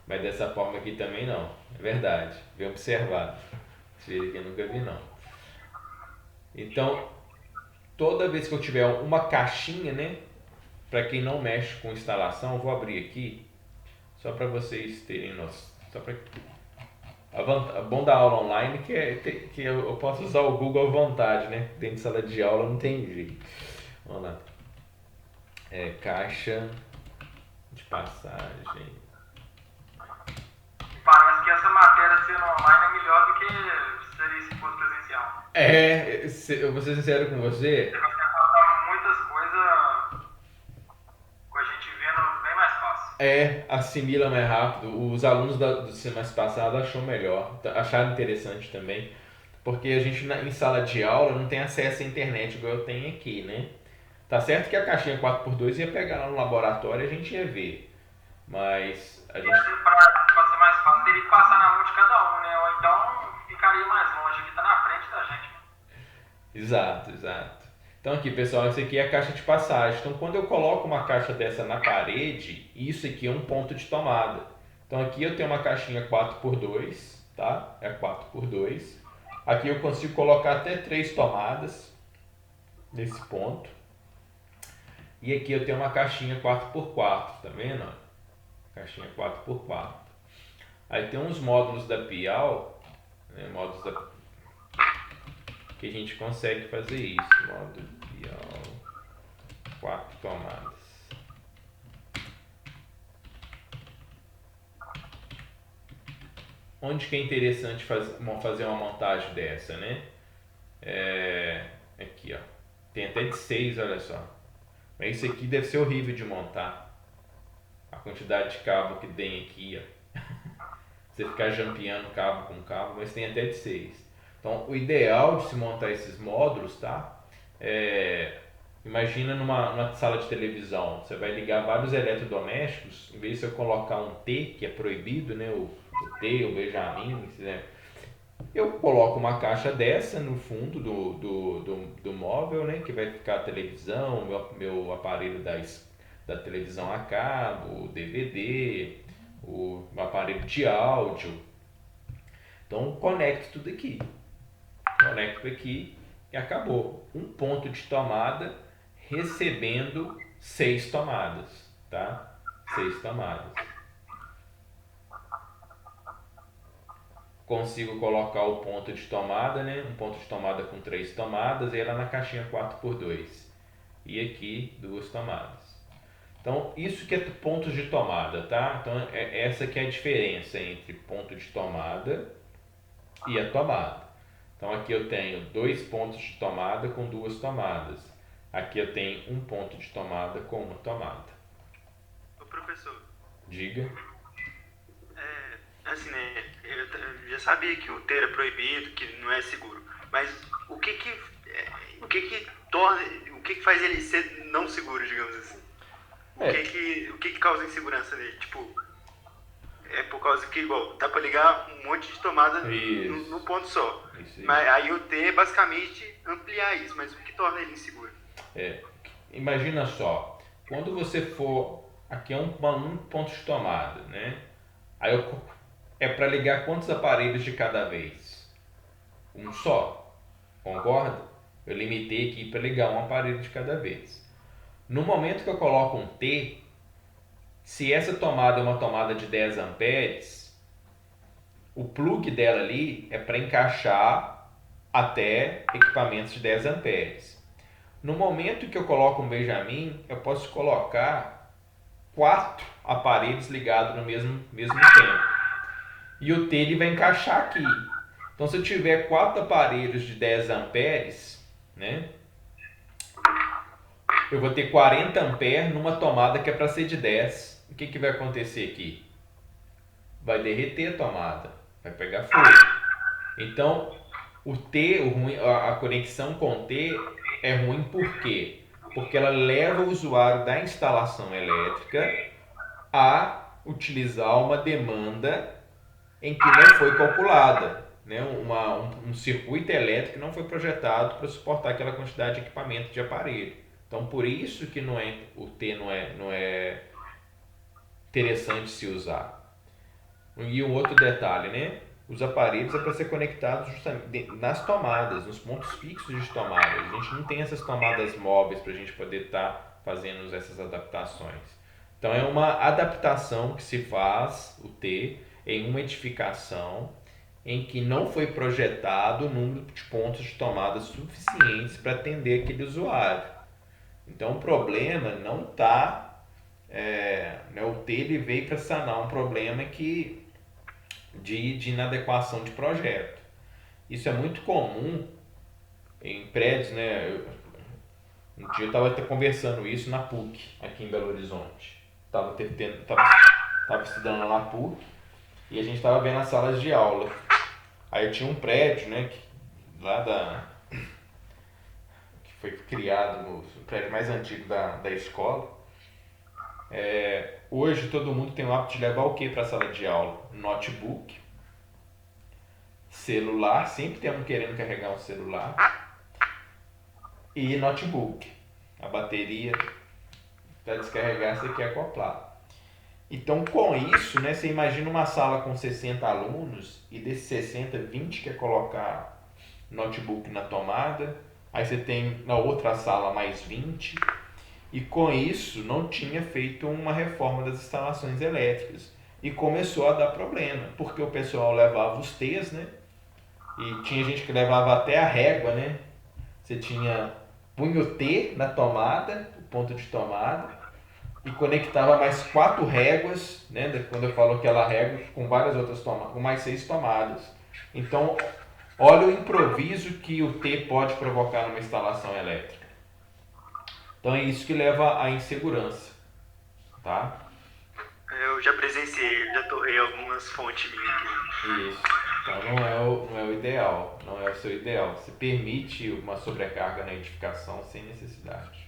Mas dessa forma aqui também não, é verdade, bem observado. Esse aqui eu nunca vi não. Então, toda vez que eu tiver uma caixinha, né? Para quem não mexe com instalação, eu vou abrir aqui, só para vocês terem noção. A bom da aula online que eu posso usar o Google à vontade, né? Dentro de sala de aula não tem jeito. Vamos lá. Caixa de passagem. Parece que essa matéria sendo online é melhor do que seria se fosse presencial. Eu vou ser sincero com você. Você consegue passar muitas coisas com a gente vendo bem mais fácil. Assimila mais rápido. Os alunos do semestre passado acharam interessante também, porque a gente em sala de aula não tem acesso à internet igual eu tenho aqui, né? Tá certo que a caixinha 4x2 ia pegar lá no laboratório e a gente ia ver, mas a gente... Pra ser mais fácil, teria que passar na mão de cada um, né? Ou então ficaria mais longe, que tá na frente da gente. Exato. Então aqui, pessoal, isso aqui é a caixa de passagem. Então quando eu coloco uma caixa dessa na parede, isso aqui é um ponto de tomada. Então aqui eu tenho uma caixinha 4x2, tá? É 4x2. Aqui eu consigo colocar até 3 tomadas nesse ponto. E aqui eu tenho uma caixinha 4x4, tá vendo? Caixinha 4x4. Aí tem uns módulos da Piau, né? Que a gente consegue fazer isso. Módulo Piau, 4 tomadas. Onde que é interessante fazer uma montagem dessa, né? Aqui, ó. Tem até de 6, olha só. Mas isso aqui deve ser horrível de montar. A quantidade de cabo que tem aqui, ó. Você ficar jampeando cabo com cabo, mas tem até de 6. Então, o ideal de se montar esses módulos, tá? Imagina numa sala de televisão, você vai ligar vários eletrodomésticos, em vez de você colocar um T, que é proibido, né? O T, o Benjamin, né? Eu coloco uma caixa dessa no fundo do móvel, né? Que vai ficar a televisão, meu aparelho da televisão a cabo, o DVD, o aparelho de áudio. Então conecto tudo aqui. Conecto aqui e acabou. Um ponto de tomada recebendo 6 tomadas, tá? 6 tomadas. Consigo colocar o ponto de tomada, né? Um ponto de tomada com 3 tomadas e ela na caixinha 4x2. E aqui 2 tomadas. Então, isso que é pontos de tomada, tá? Então, essa que é a diferença entre ponto de tomada e a tomada. Então, aqui eu tenho 2 pontos de tomada com 2 tomadas. Aqui eu tenho um ponto de tomada com uma tomada. Ô, professor. Diga. Assim, né? Eu já sabia que o T era proibido, que não é seguro. Mas o que faz ele ser não seguro, digamos assim? O que causa insegurança nele? Tipo, é por causa que, igual, dá pra ligar um monte de tomada no ponto só. Isso. Mas aí o T é basicamente ampliar isso, mas o que torna ele inseguro? Imagina só, quando você for, aqui é um ponto de tomada, né? Aí é para ligar quantos aparelhos de cada vez? Um só, concorda? Eu limitei aqui para ligar um aparelho de cada vez. No momento que eu coloco um T, se essa tomada é uma tomada de 10 amperes, o plug dela ali é para encaixar até equipamentos de 10 amperes. No momento que eu coloco um Benjamin, eu posso colocar 4 aparelhos ligados no mesmo tempo. E o T ele vai encaixar aqui. Então, se eu tiver 4 aparelhos de 10 amperes, né, eu vou ter 40 amperes numa tomada que é para ser de 10. O que vai acontecer aqui? Vai derreter a tomada, vai pegar fogo. Então, o T, a conexão com T é ruim por quê? Porque ela leva o usuário da instalação elétrica a utilizar uma demanda em que não foi calculada, né? Um circuito elétrico não foi projetado para suportar aquela quantidade de equipamento de aparelho. Então, por isso que o T não é interessante se usar. E um outro detalhe, né? Os aparelhos é para ser conectados justamente nas tomadas, nos pontos fixos de tomada. A gente não tem essas tomadas móveis para a gente poder estar fazendo essas adaptações. Então, é uma adaptação que se faz, o T, em uma edificação em que não foi projetado o número de pontos de tomada suficientes para atender aquele usuário. Então, o problema não está... o T ele veio para sanar um problema de inadequação de projeto. Isso é muito comum em prédios, né? Um dia eu estava conversando isso na PUC, aqui em Belo Horizonte. Estava estudando lá na PUC e a gente estava vendo as salas de aula. Aí eu tinha um prédio, né, que foi criado no prédio mais antigo da escola. Hoje todo mundo tem o hábito de levar o que para a sala de aula? Notebook, celular, sempre tem um querendo carregar um celular, e notebook. A bateria para descarregar você quer acoplar. Então, com isso, né, você imagina uma sala com 60 alunos e desses 60, 20 quer colocar notebook na tomada, aí você tem na outra sala mais 20. E com isso não tinha feito uma reforma das instalações elétricas. E começou a dar problema, porque o pessoal levava os T's, né? E tinha gente que levava até a régua, né? Você punha o T na tomada, o ponto de tomada, e conectava mais 4 réguas, né? Quando eu falo aquela régua, com várias outras tomadas, com mais 6 tomadas. Então, olha o improviso que o T pode provocar numa instalação elétrica. Então é isso que leva à insegurança, tá? Eu já presenciei, já torrei algumas fontes minhas aqui. Isso. Então não é o ideal, não é o seu ideal. Você permite uma sobrecarga na edificação sem necessidade.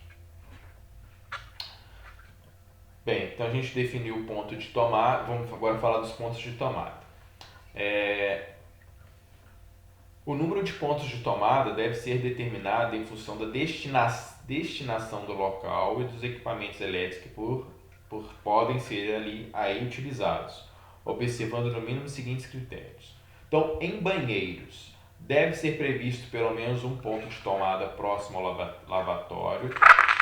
Bem, então a gente definiu o ponto de tomada, vamos agora falar dos pontos de tomada. O número de pontos de tomada deve ser determinado em função da destinação do local e dos equipamentos elétricos que podem ser aí utilizados, observando no mínimo os seguintes critérios. Então, em banheiros, deve ser previsto pelo menos um ponto de tomada próximo ao lavatório,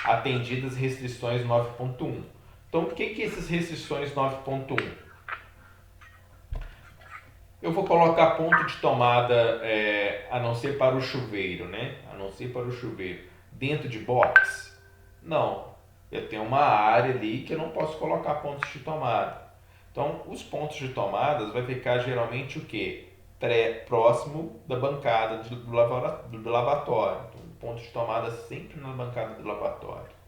atendidas restrições 9.1. Então, o que essas restrições 9.1? Eu vou colocar ponto de tomada, a não ser para o chuveiro, né? A não ser para o chuveiro. Dentro de box? Não. Eu tenho uma área ali que eu não posso colocar pontos de tomada. Então, os pontos de tomadas vai ficar geralmente o quê? Próximo da bancada do lavatório. Então, ponto de tomada sempre na bancada do lavatório.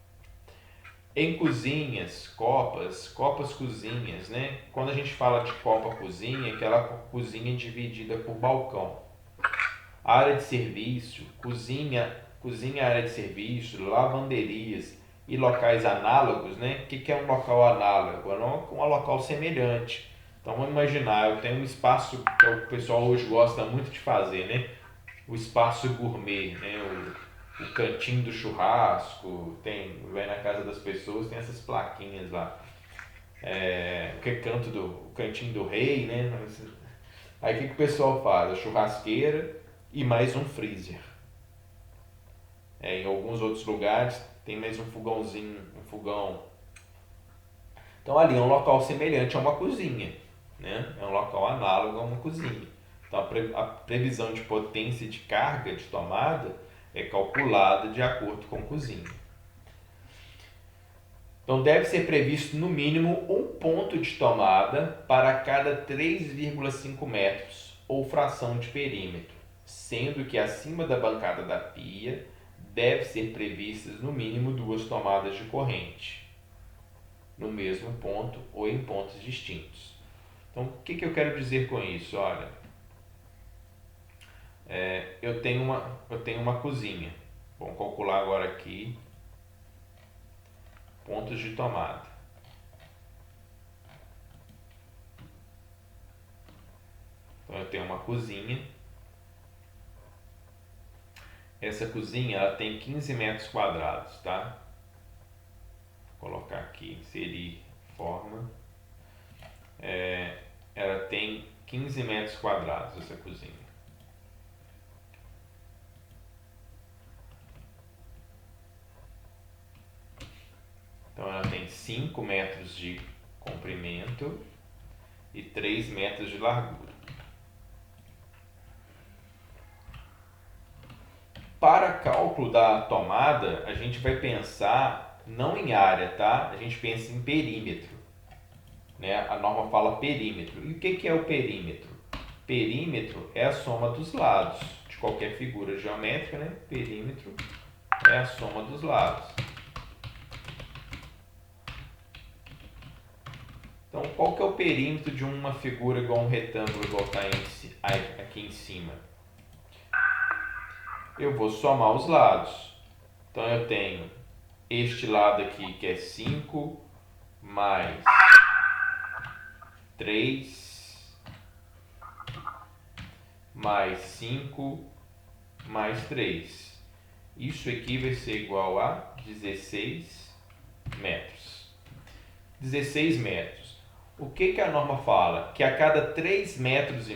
Em cozinhas, copas cozinhas, né? Quando a gente fala de copa cozinha, aquela cozinha dividida por balcão. Área de serviço, cozinha, área de serviço, lavanderias e locais análogos, né? O que é um local análogo? É um local semelhante. Então vamos imaginar, eu tenho um espaço que o pessoal hoje gosta muito de fazer, né? O espaço gourmet, né? O cantinho do churrasco, vai na casa das pessoas, tem essas plaquinhas lá. O cantinho do rei, né? Aí o que o pessoal faz? A churrasqueira e mais um freezer. Em alguns outros lugares tem mais um fogãozinho, um fogão. Então ali é um local semelhante a uma cozinha, né? É um local análogo a uma cozinha. Então a previsão de potência de carga de tomada é calculada de acordo com a cozinha. Então deve ser previsto no mínimo um ponto de tomada para cada 3,5 metros ou fração de perímetro, sendo que acima da bancada da pia deve ser previstas no mínimo 2 tomadas de corrente, no mesmo ponto ou em pontos distintos. Então o que eu quero dizer com isso? Olha, eu tenho uma cozinha. Vamos calcular agora aqui pontos de tomada. Então eu tenho uma cozinha. Essa cozinha ela tem 15 metros quadrados, tá? Vou colocar aqui, inserir forma. Ela tem 15 metros quadrados essa cozinha. Então ela tem 5 metros de comprimento e 3 metros de largura. Para cálculo da tomada, a gente vai pensar não em área, tá? A gente pensa em perímetro, né? A norma fala perímetro. E o que é o perímetro? Perímetro é a soma dos lados de qualquer figura geométrica, né? Perímetro é a soma dos lados. Então, qual que é o perímetro de uma figura igual um retângulo igual está aqui em cima? Eu vou somar os lados. Então, eu tenho este lado aqui que é 5 mais 3 mais 5 mais 3. Isso aqui vai ser igual a 16 metros. 16 metros. O que a norma fala? Que a cada 3,5 metros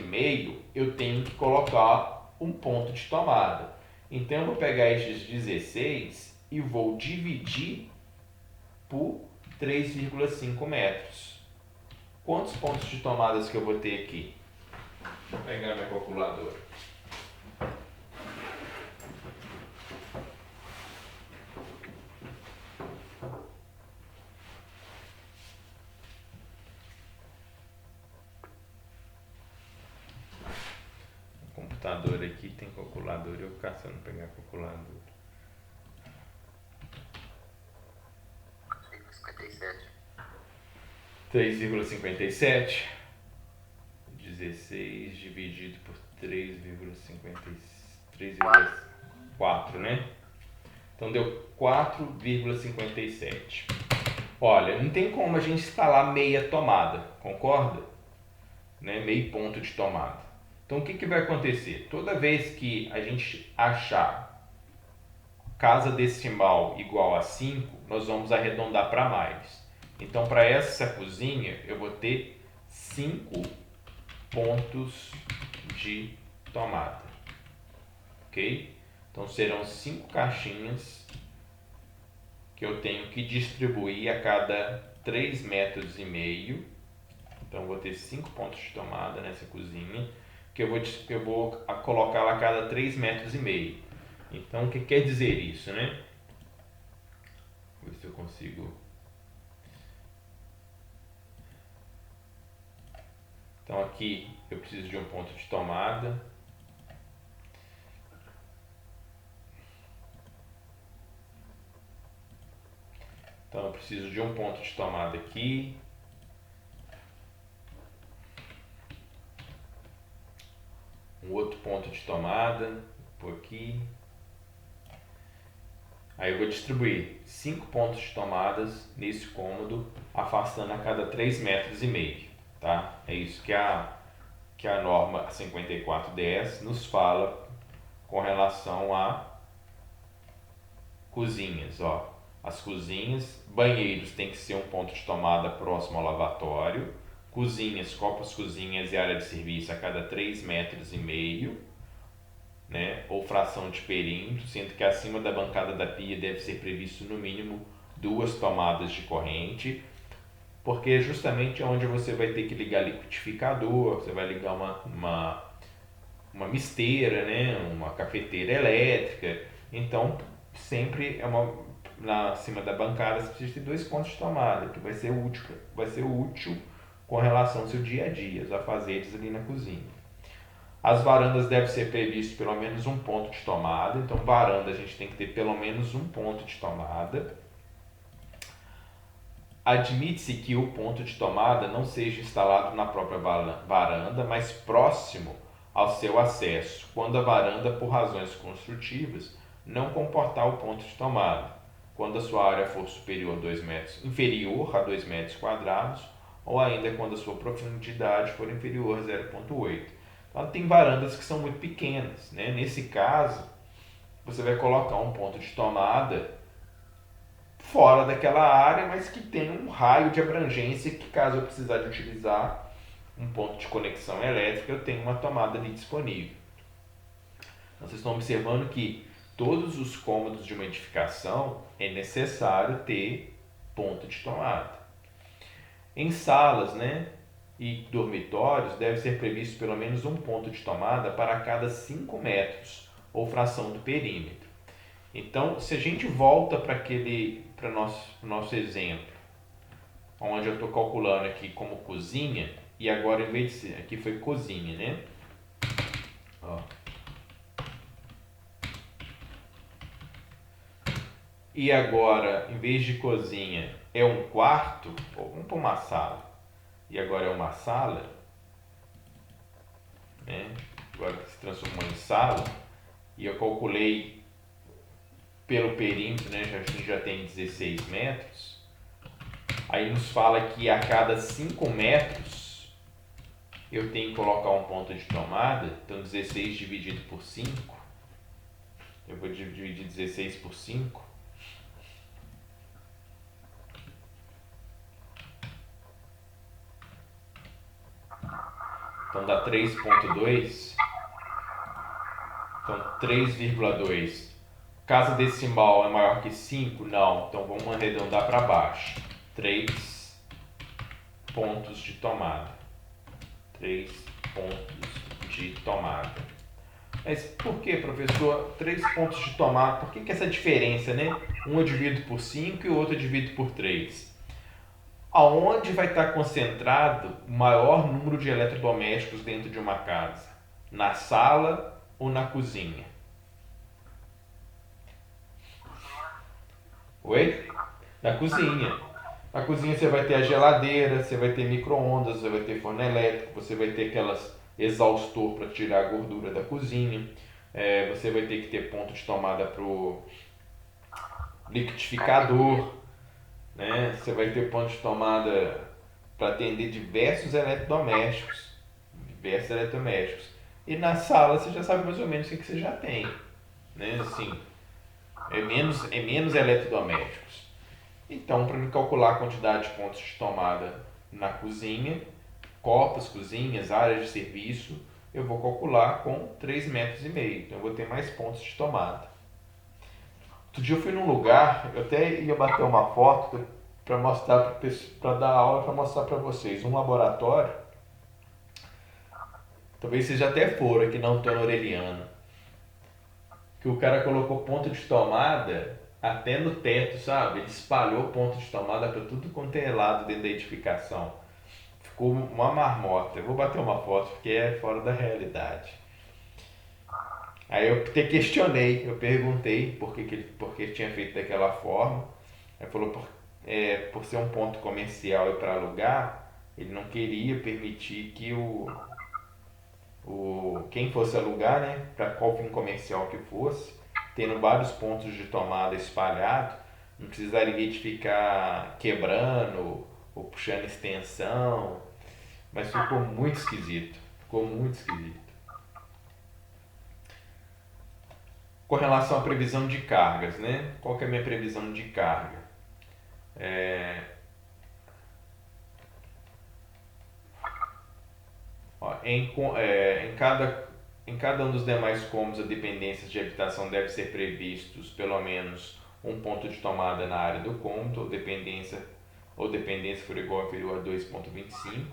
eu tenho que colocar um ponto de tomada. Então eu vou pegar estes 16 e vou dividir por 3,5 metros. Quantos pontos de tomadas que eu vou ter aqui? Deixa eu pegar minha calculadora. Computador aqui tem calculadora, eu caçando pegar a calculadora. 3,57. 16 dividido por 3,4, né? Então deu 4,57. Olha, não tem como a gente instalar meia tomada, concorda? Né? Meio ponto de tomada. Então o que vai acontecer? Toda vez que a gente achar casa decimal igual a 5, nós vamos arredondar para mais. Então para essa cozinha eu vou ter 5 pontos de tomada. Ok? Então serão 5 caixinhas que eu tenho que distribuir a cada 3,5 metros. Então eu vou ter 5 pontos de tomada nessa cozinha, que eu vou colocá-la a cada 3,5 metros. Então o que quer dizer isso, né? Vou ver se eu consigo. Então aqui eu preciso de um ponto de tomada. Então eu preciso de um ponto de tomada aqui. Um outro ponto de tomada por aqui. Aí eu vou distribuir 5 pontos de tomadas nesse cômodo, afastando a cada 3,5 metros. Tá? É isso que a norma 5410 nos fala com relação a cozinhas. Ó. As cozinhas, banheiros tem que ser um ponto de tomada próximo ao lavatório. Cozinhas, copas, cozinhas e área de serviço a cada 3,5 metros. né, ou fração de perímetro, sendo que acima da bancada da pia deve ser previsto no mínimo 2 tomadas de corrente, porque é justamente onde você vai ter que ligar liquidificador, você vai ligar uma misteira, né, uma cafeteira elétrica. Então sempre acima da bancada você precisa ter 2 pontos de tomada, que vai ser útil com relação ao seu dia a dia, os afazeres ali na cozinha. As varandas devem ser previsto pelo menos um ponto de tomada, então varanda a gente tem que ter pelo menos um ponto de tomada. Admite-se que o ponto de tomada não seja instalado na própria varanda, mas próximo ao seu acesso, quando a varanda, por razões construtivas, não comportar o ponto de tomada, quando a sua área for inferior a 2 metros quadrados, ou ainda quando a sua profundidade for inferior a 0,8. Então, tem varandas que são muito pequenas, né? Nesse caso, você vai colocar um ponto de tomada fora daquela área, mas que tem um raio de abrangência que, caso eu precisar de utilizar um ponto de conexão elétrica, eu tenho uma tomada ali disponível. Então, vocês estão observando que todos os cômodos de uma edificação é necessário ter ponto de tomada. Em salas, né, e dormitórios deve ser previsto pelo menos um ponto de tomada para cada 5 metros ou fração do perímetro. Então, se a gente volta para nosso exemplo, onde eu estou calculando aqui como cozinha, e agora em vez de ser, aqui foi cozinha, né? Ó. E agora, em vez de cozinha, é um quarto, vamos para uma sala, e agora é uma sala, né? Agora se transformou em sala, e eu calculei pelo perímetro, né? A gente já tem 16 metros, aí nos fala que a cada 5 metros eu tenho que colocar um ponto de tomada, então 16 dividido por 5, eu vou dividir 16 por 5, então dá 3,2, então 3,2. Casa decimal é maior que 5? Não, então vamos arredondar para baixo, 3 pontos de tomada. 3 pontos de tomada. Mas por que, professor, 3 pontos de tomada? Por que essa diferença, né? Um eu divido por 5 e o outro eu divido por 3. Aonde vai estar concentrado o maior número de eletrodomésticos dentro de uma casa? Na sala ou na cozinha? Oi? Na cozinha. Na cozinha você vai ter a geladeira, você vai ter micro-ondas, você vai ter forno elétrico, você vai ter aquelas exaustor para tirar a gordura da cozinha, você vai ter que ter ponto de tomada para o liquidificador, né? Você vai ter ponto de tomada para atender diversos eletrodomésticos. E na sala você já sabe mais ou menos o que você já tem, né? Assim, é menos eletrodomésticos. Então, para me calcular a quantidade de pontos de tomada na cozinha, copas, cozinhas, áreas de serviço, eu vou calcular com 3,5 metros. Então, eu vou ter mais pontos de tomada. Outro dia eu fui num lugar, eu até ia bater uma foto para mostrar para dar aula, para mostrar para vocês. Um laboratório, talvez vocês já até foram aqui na Antônio Aureliano, que o cara colocou ponto de tomada até no teto, sabe? Ele espalhou ponto de tomada para tudo quanto é lado dentro da edificação. Ficou uma marmota. Eu vou bater uma foto porque é fora da realidade. Aí eu até questionei, eu perguntei por que tinha feito daquela forma. Ele falou por ser um ponto comercial e para alugar, ele não queria permitir que quem fosse alugar, né, para qual fim comercial que fosse, tendo vários pontos de tomada espalhados, não precisaria de ficar quebrando ou puxando extensão, mas ficou muito esquisito, Com relação à previsão de cargas, né? Qual que é a minha previsão de carga? Em cada em cada um dos demais cômodos, a dependência de habitação deve ser previstos pelo menos um ponto de tomada na área do cômodo, ou dependência for igual ou inferior a 2,25.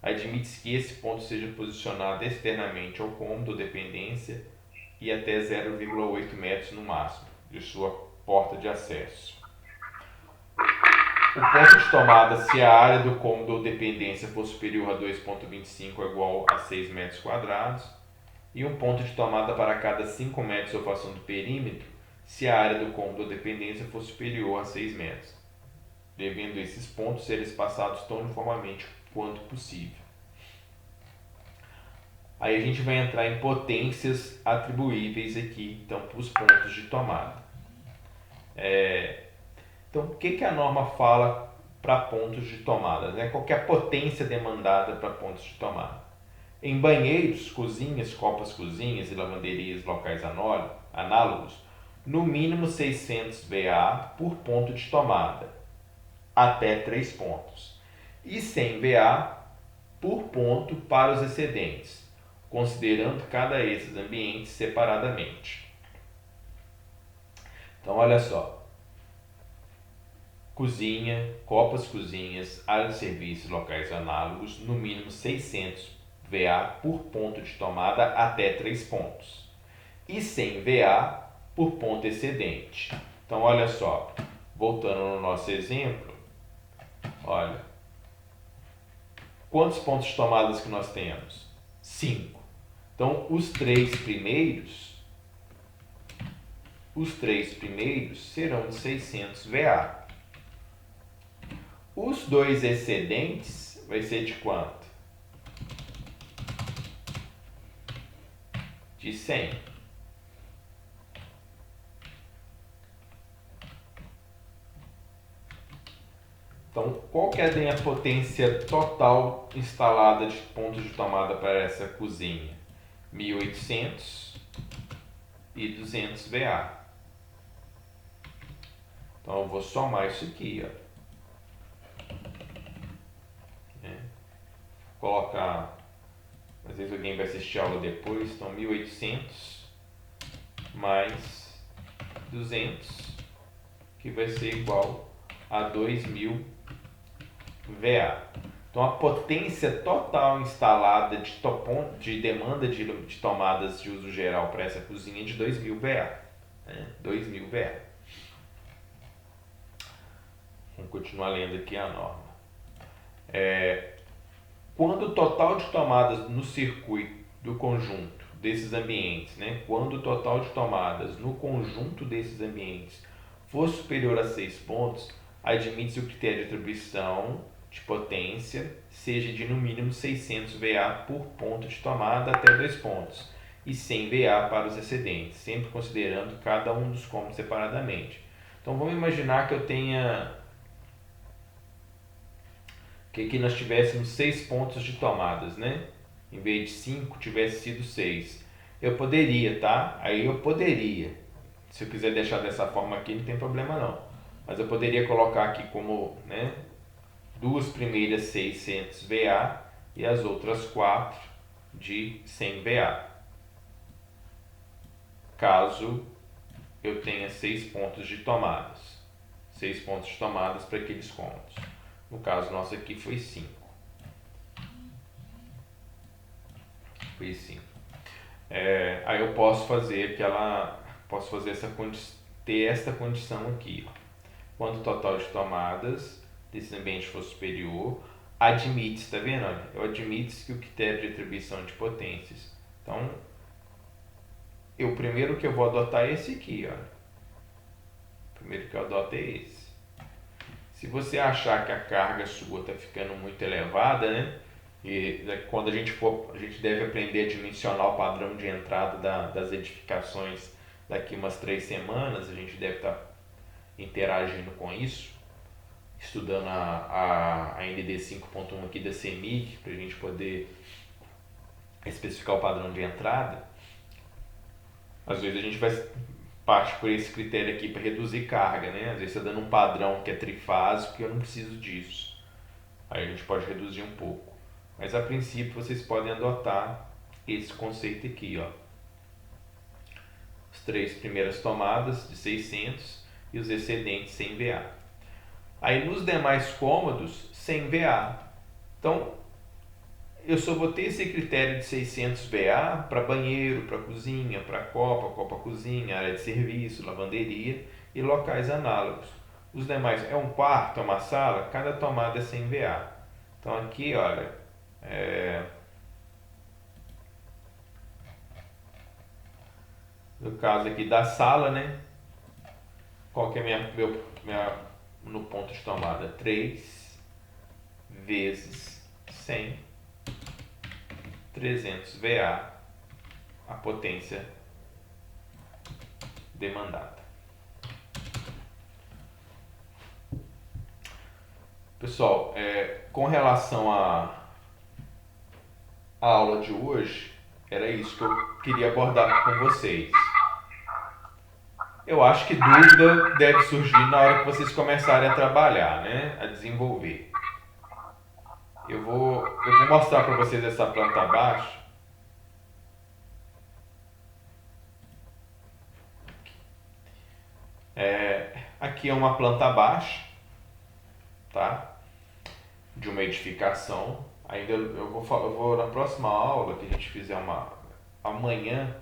Admite-se que esse ponto seja posicionado externamente ao cômodo ou dependência e até 0,8 metros no máximo de sua porta de acesso. O ponto de tomada, se a área do cômodo ou dependência for superior a 2,25 é igual a 6 metros quadrados, e um ponto de tomada para cada 5 metros de ocupação do perímetro, se a área do cômodo ou dependência for superior a 6 metros, devendo esses pontos ser espaçados tão uniformemente quanto possível. Aí a gente vai entrar em potências atribuíveis aqui, então, para os pontos de tomada. Então, o que a norma fala para pontos de tomada, né? Qual que é a potência demandada para pontos de tomada? Em banheiros, cozinhas, copas-cozinhas e lavanderias locais análogos, no mínimo 600 VA por ponto de tomada, até 3 pontos, e 100 VA por ponto para os excedentes, considerando cada esses ambientes separadamente. Então, olha só. Cozinha, copas-cozinhas, área de serviços locais análogos, no mínimo 600 VA por ponto de tomada até 3 pontos. E 100 VA por ponto excedente. Então, olha só. Voltando no nosso exemplo. Olha. Quantos pontos de tomadas que nós temos? 5. Então, os três primeiros serão de 600 VA. Os 2 excedentes vai ser de quanto? De 100. Então, qual que é a minha potência total instalada de pontos de tomada para essa cozinha? 1800 e 200 VA. Então, eu vou somar isso aqui, ó. Colocar, às vezes alguém vai assistir a aula depois, então 1800 mais 200, que vai ser igual a 2000 VA. Então, a potência total instalada de demanda de tomadas de uso geral para essa cozinha é de 2000 VA. 2000 VA. Vamos continuar lendo aqui a norma. Quando o total de tomadas no circuito do conjunto desses ambientes, quando o total de tomadas no conjunto desses ambientes for superior a 6 pontos, admite-se o critério de atribuição de potência seja de no mínimo 600 VA por ponto de tomada até 2 pontos e 100 VA para os excedentes, sempre considerando cada um dos cômodos separadamente. Então, vamos imaginar que eu tenha que nós tivéssemos 6 pontos de tomadas, Em vez de 5, tivesse sido 6. Eu poderia, tá? Aí eu poderia. Se eu quiser deixar dessa forma aqui, não tem problema não. Mas eu poderia colocar aqui como, duas primeiras 600 VA e as outras 4 de 100 VA. Caso eu tenha 6 pontos de tomadas. 6 pontos de tomadas para aqueles cômodos. No caso nosso aqui foi 5. Foi 5. Aí eu posso fazer ter esta condição aqui. Ó. Quando o total de tomadas desse ambiente for superior, admite-se, tá vendo? Olha, eu admite-se que o critério de atribuição de potências. Então, o primeiro que eu vou adotar é esse aqui, ó. O primeiro que eu adoto é esse. Se você achar que a carga sua está ficando muito elevada, e quando a gente deve aprender a dimensionar o padrão de entrada das edificações daqui umas 3 semanas, a gente deve estar interagindo com isso, estudando a ND 5.1 aqui da CEMIC, para a gente poder especificar o padrão de entrada. Às vezes a gente vai parte por esse critério aqui para reduzir carga, Às vezes está dando um padrão que é trifásico e eu não preciso disso. Aí a gente pode reduzir um pouco. Mas a princípio vocês podem adotar esse conceito aqui, ó. As 3 primeiras tomadas de 600 e os excedentes sem VA. Aí nos demais cômodos, sem VA. Então, eu só vou ter esse critério de 600 VA para banheiro, para cozinha, para copa-cozinha, área de serviço, lavanderia e locais análogos. Os demais é um quarto, é uma sala, cada tomada é sem VA. Então aqui, olha, no caso aqui da sala, né? Qual que é no ponto de tomada? 3 vezes 100, 300 VA, a potência demandada. Pessoal, com relação à aula de hoje, era isso que eu queria abordar com vocês. Eu acho que dúvida deve surgir na hora que vocês começarem a trabalhar, né? A desenvolver. Eu vou mostrar para vocês essa planta baixa. Aqui é uma planta baixa, tá? De uma edificação. Ainda eu vou na próxima aula que a gente fizer amanhã,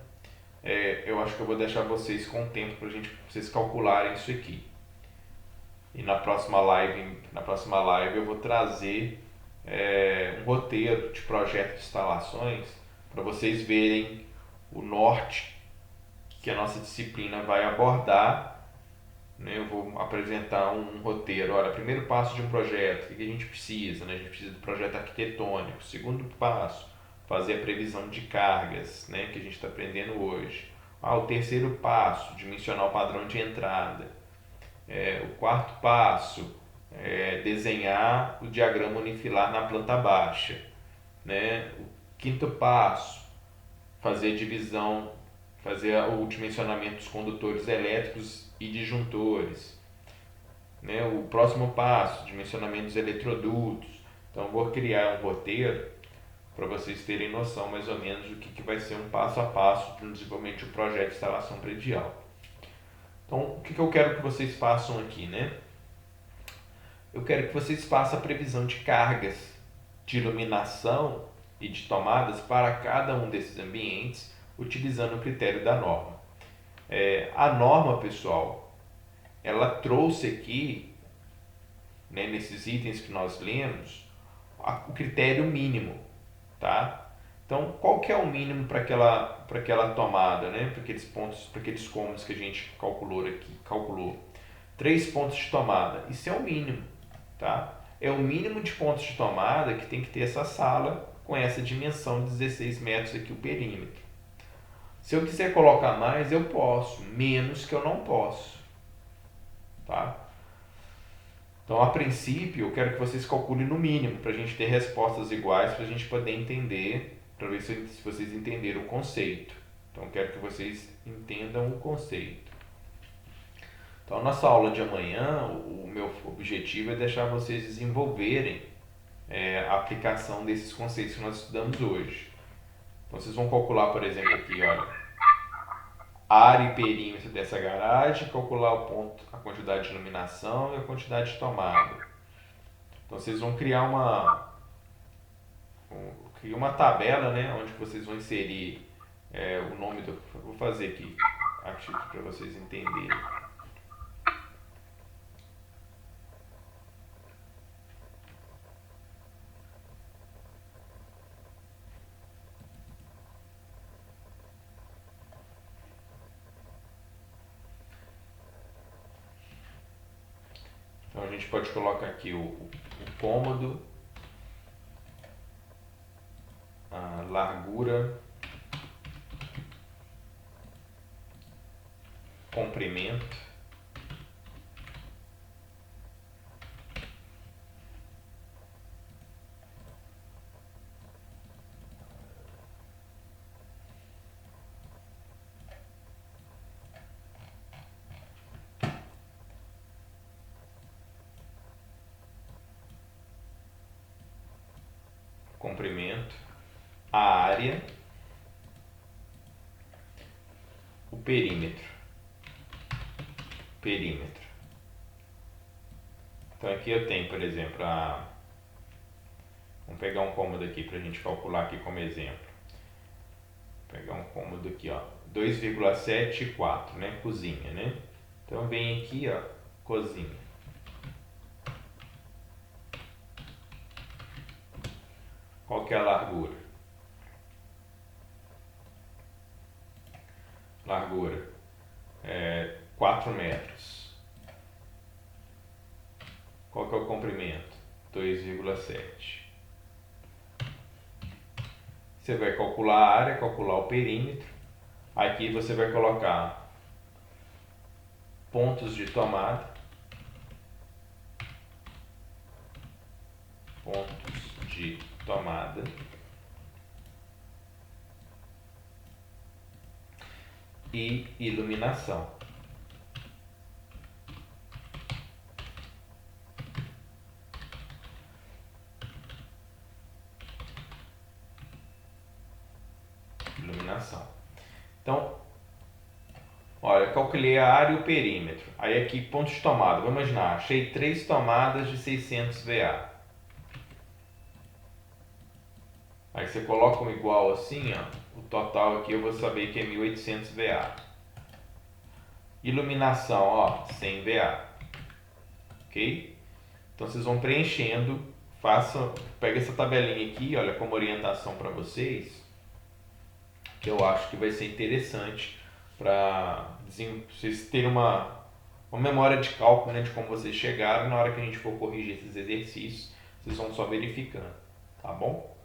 eu acho que eu vou deixar vocês com tempo para vocês calcularem isso aqui. E na próxima live eu vou trazer um roteiro de projeto de instalações para vocês verem o norte que a nossa disciplina vai abordar. Eu vou apresentar um roteiro. Olha, primeiro passo de um projeto, o que a gente precisa? A gente precisa do projeto arquitetônico. Segundo passo, fazer a previsão de cargas, que a gente está aprendendo hoje. O terceiro passo, dimensionar o padrão de entrada. O quarto passo, desenhar o diagrama unifilar na planta baixa. O quinto passo, fazer a divisão, fazer o dimensionamento dos condutores elétricos e disjuntores. O próximo passo, dimensionamento dos eletrodutos. Então eu vou criar um roteiro para vocês terem noção mais ou menos do que vai ser um passo a passo no desenvolvimento de um projeto de instalação predial. Então o que eu quero que vocês façam aqui, Eu quero que vocês façam a previsão de cargas de iluminação e de tomadas para cada um desses ambientes, utilizando o critério da norma. A norma, pessoal, ela trouxe aqui, nesses itens que nós lemos, o critério mínimo, tá? Então, qual que é o mínimo para aquela tomada, para aqueles pontos, para aqueles cômodos que a gente calculou? 3 pontos de tomada, isso é o mínimo, tá? É o mínimo de pontos de tomada que tem que ter essa sala com essa dimensão de 16 metros aqui o perímetro. Se eu quiser colocar mais, eu posso, menos que eu não posso, tá? Então, a princípio, eu quero que vocês calculem no mínimo, para a gente ter respostas iguais, para a gente poder entender, para ver se vocês entenderam o conceito. Então, eu quero que vocês entendam o conceito. Então, a nossa aula de amanhã, o meu objetivo é deixar vocês desenvolverem a aplicação desses conceitos que nós estudamos hoje. Então, vocês vão calcular, por exemplo, aqui, olha, área e perímetro dessa garagem, calcular a quantidade de iluminação e a quantidade de tomada. Então vocês vão criar uma tabela, onde vocês vão inserir o nome do... Vou fazer aqui a título para vocês entenderem. Então a gente pode colocar aqui o cômodo, a largura, comprimento, a área perímetro. Então aqui eu tenho, por exemplo, vamos pegar um cômodo aqui para a gente calcular aqui como exemplo. Vou pegar um cômodo aqui, ó, 2,7 e 4, né? Cozinha, né? Então vem aqui, ó, cozinha. Qual que é a largura? Largura é 4 metros. Qual que é o comprimento? 2,7. Você vai calcular a área, calcular o perímetro. Aqui você vai colocar pontos de tomada. E iluminação. Então, olha, calculei a área e o perímetro. Aí aqui, pontos de tomada. Vamos imaginar, achei 3 tomadas de 600 VA. Aí você coloca um igual assim, ó, o total aqui eu vou saber que é 1800 VA. Iluminação, ó, 100 VA. Ok? Então vocês vão preenchendo, pega essa tabelinha aqui, olha, como orientação para vocês, que eu acho que vai ser interessante para vocês terem uma memória de cálculo, né, de como vocês chegaram. Na hora que a gente for corrigir esses exercícios, vocês vão só verificando, tá bom?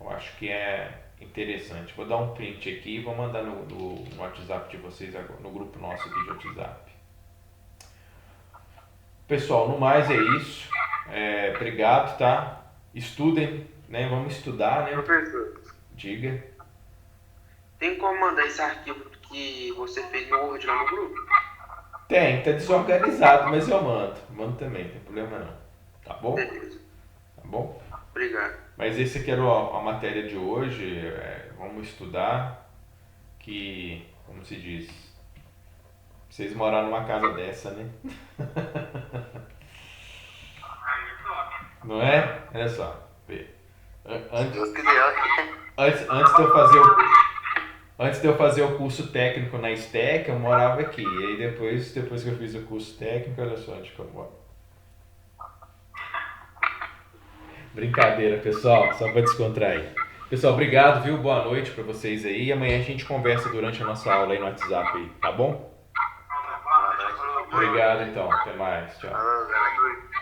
Eu acho que é interessante. Vou dar um print aqui e vou mandar no WhatsApp de vocês agora, no grupo nosso aqui de WhatsApp. Pessoal, no mais é isso. Obrigado, tá? Estudem, né? Vamos estudar, né? Professor, Diga. tem como mandar esse arquivo que você fez no Word lá no grupo? Tem, tá desorganizado, mas eu mando. Mando também, não tem problema não. Tá bom? Beleza. Tá bom? Obrigado. Mas esse aqui era a matéria de hoje. Vamos estudar. Que, como se diz, vocês moraram numa casa dessa, né? Não é? Olha só. Se Deus quiser. Antes de eu fazer o curso técnico na STEC, eu morava aqui. E aí depois que eu fiz o curso técnico, olha só onde que eu moro. Brincadeira, pessoal, só para descontrair. Pessoal, obrigado, viu? Boa noite para vocês aí. E amanhã a gente conversa durante a nossa aula aí no WhatsApp aí, tá bom? Obrigado então, até mais, tchau. Boa noite.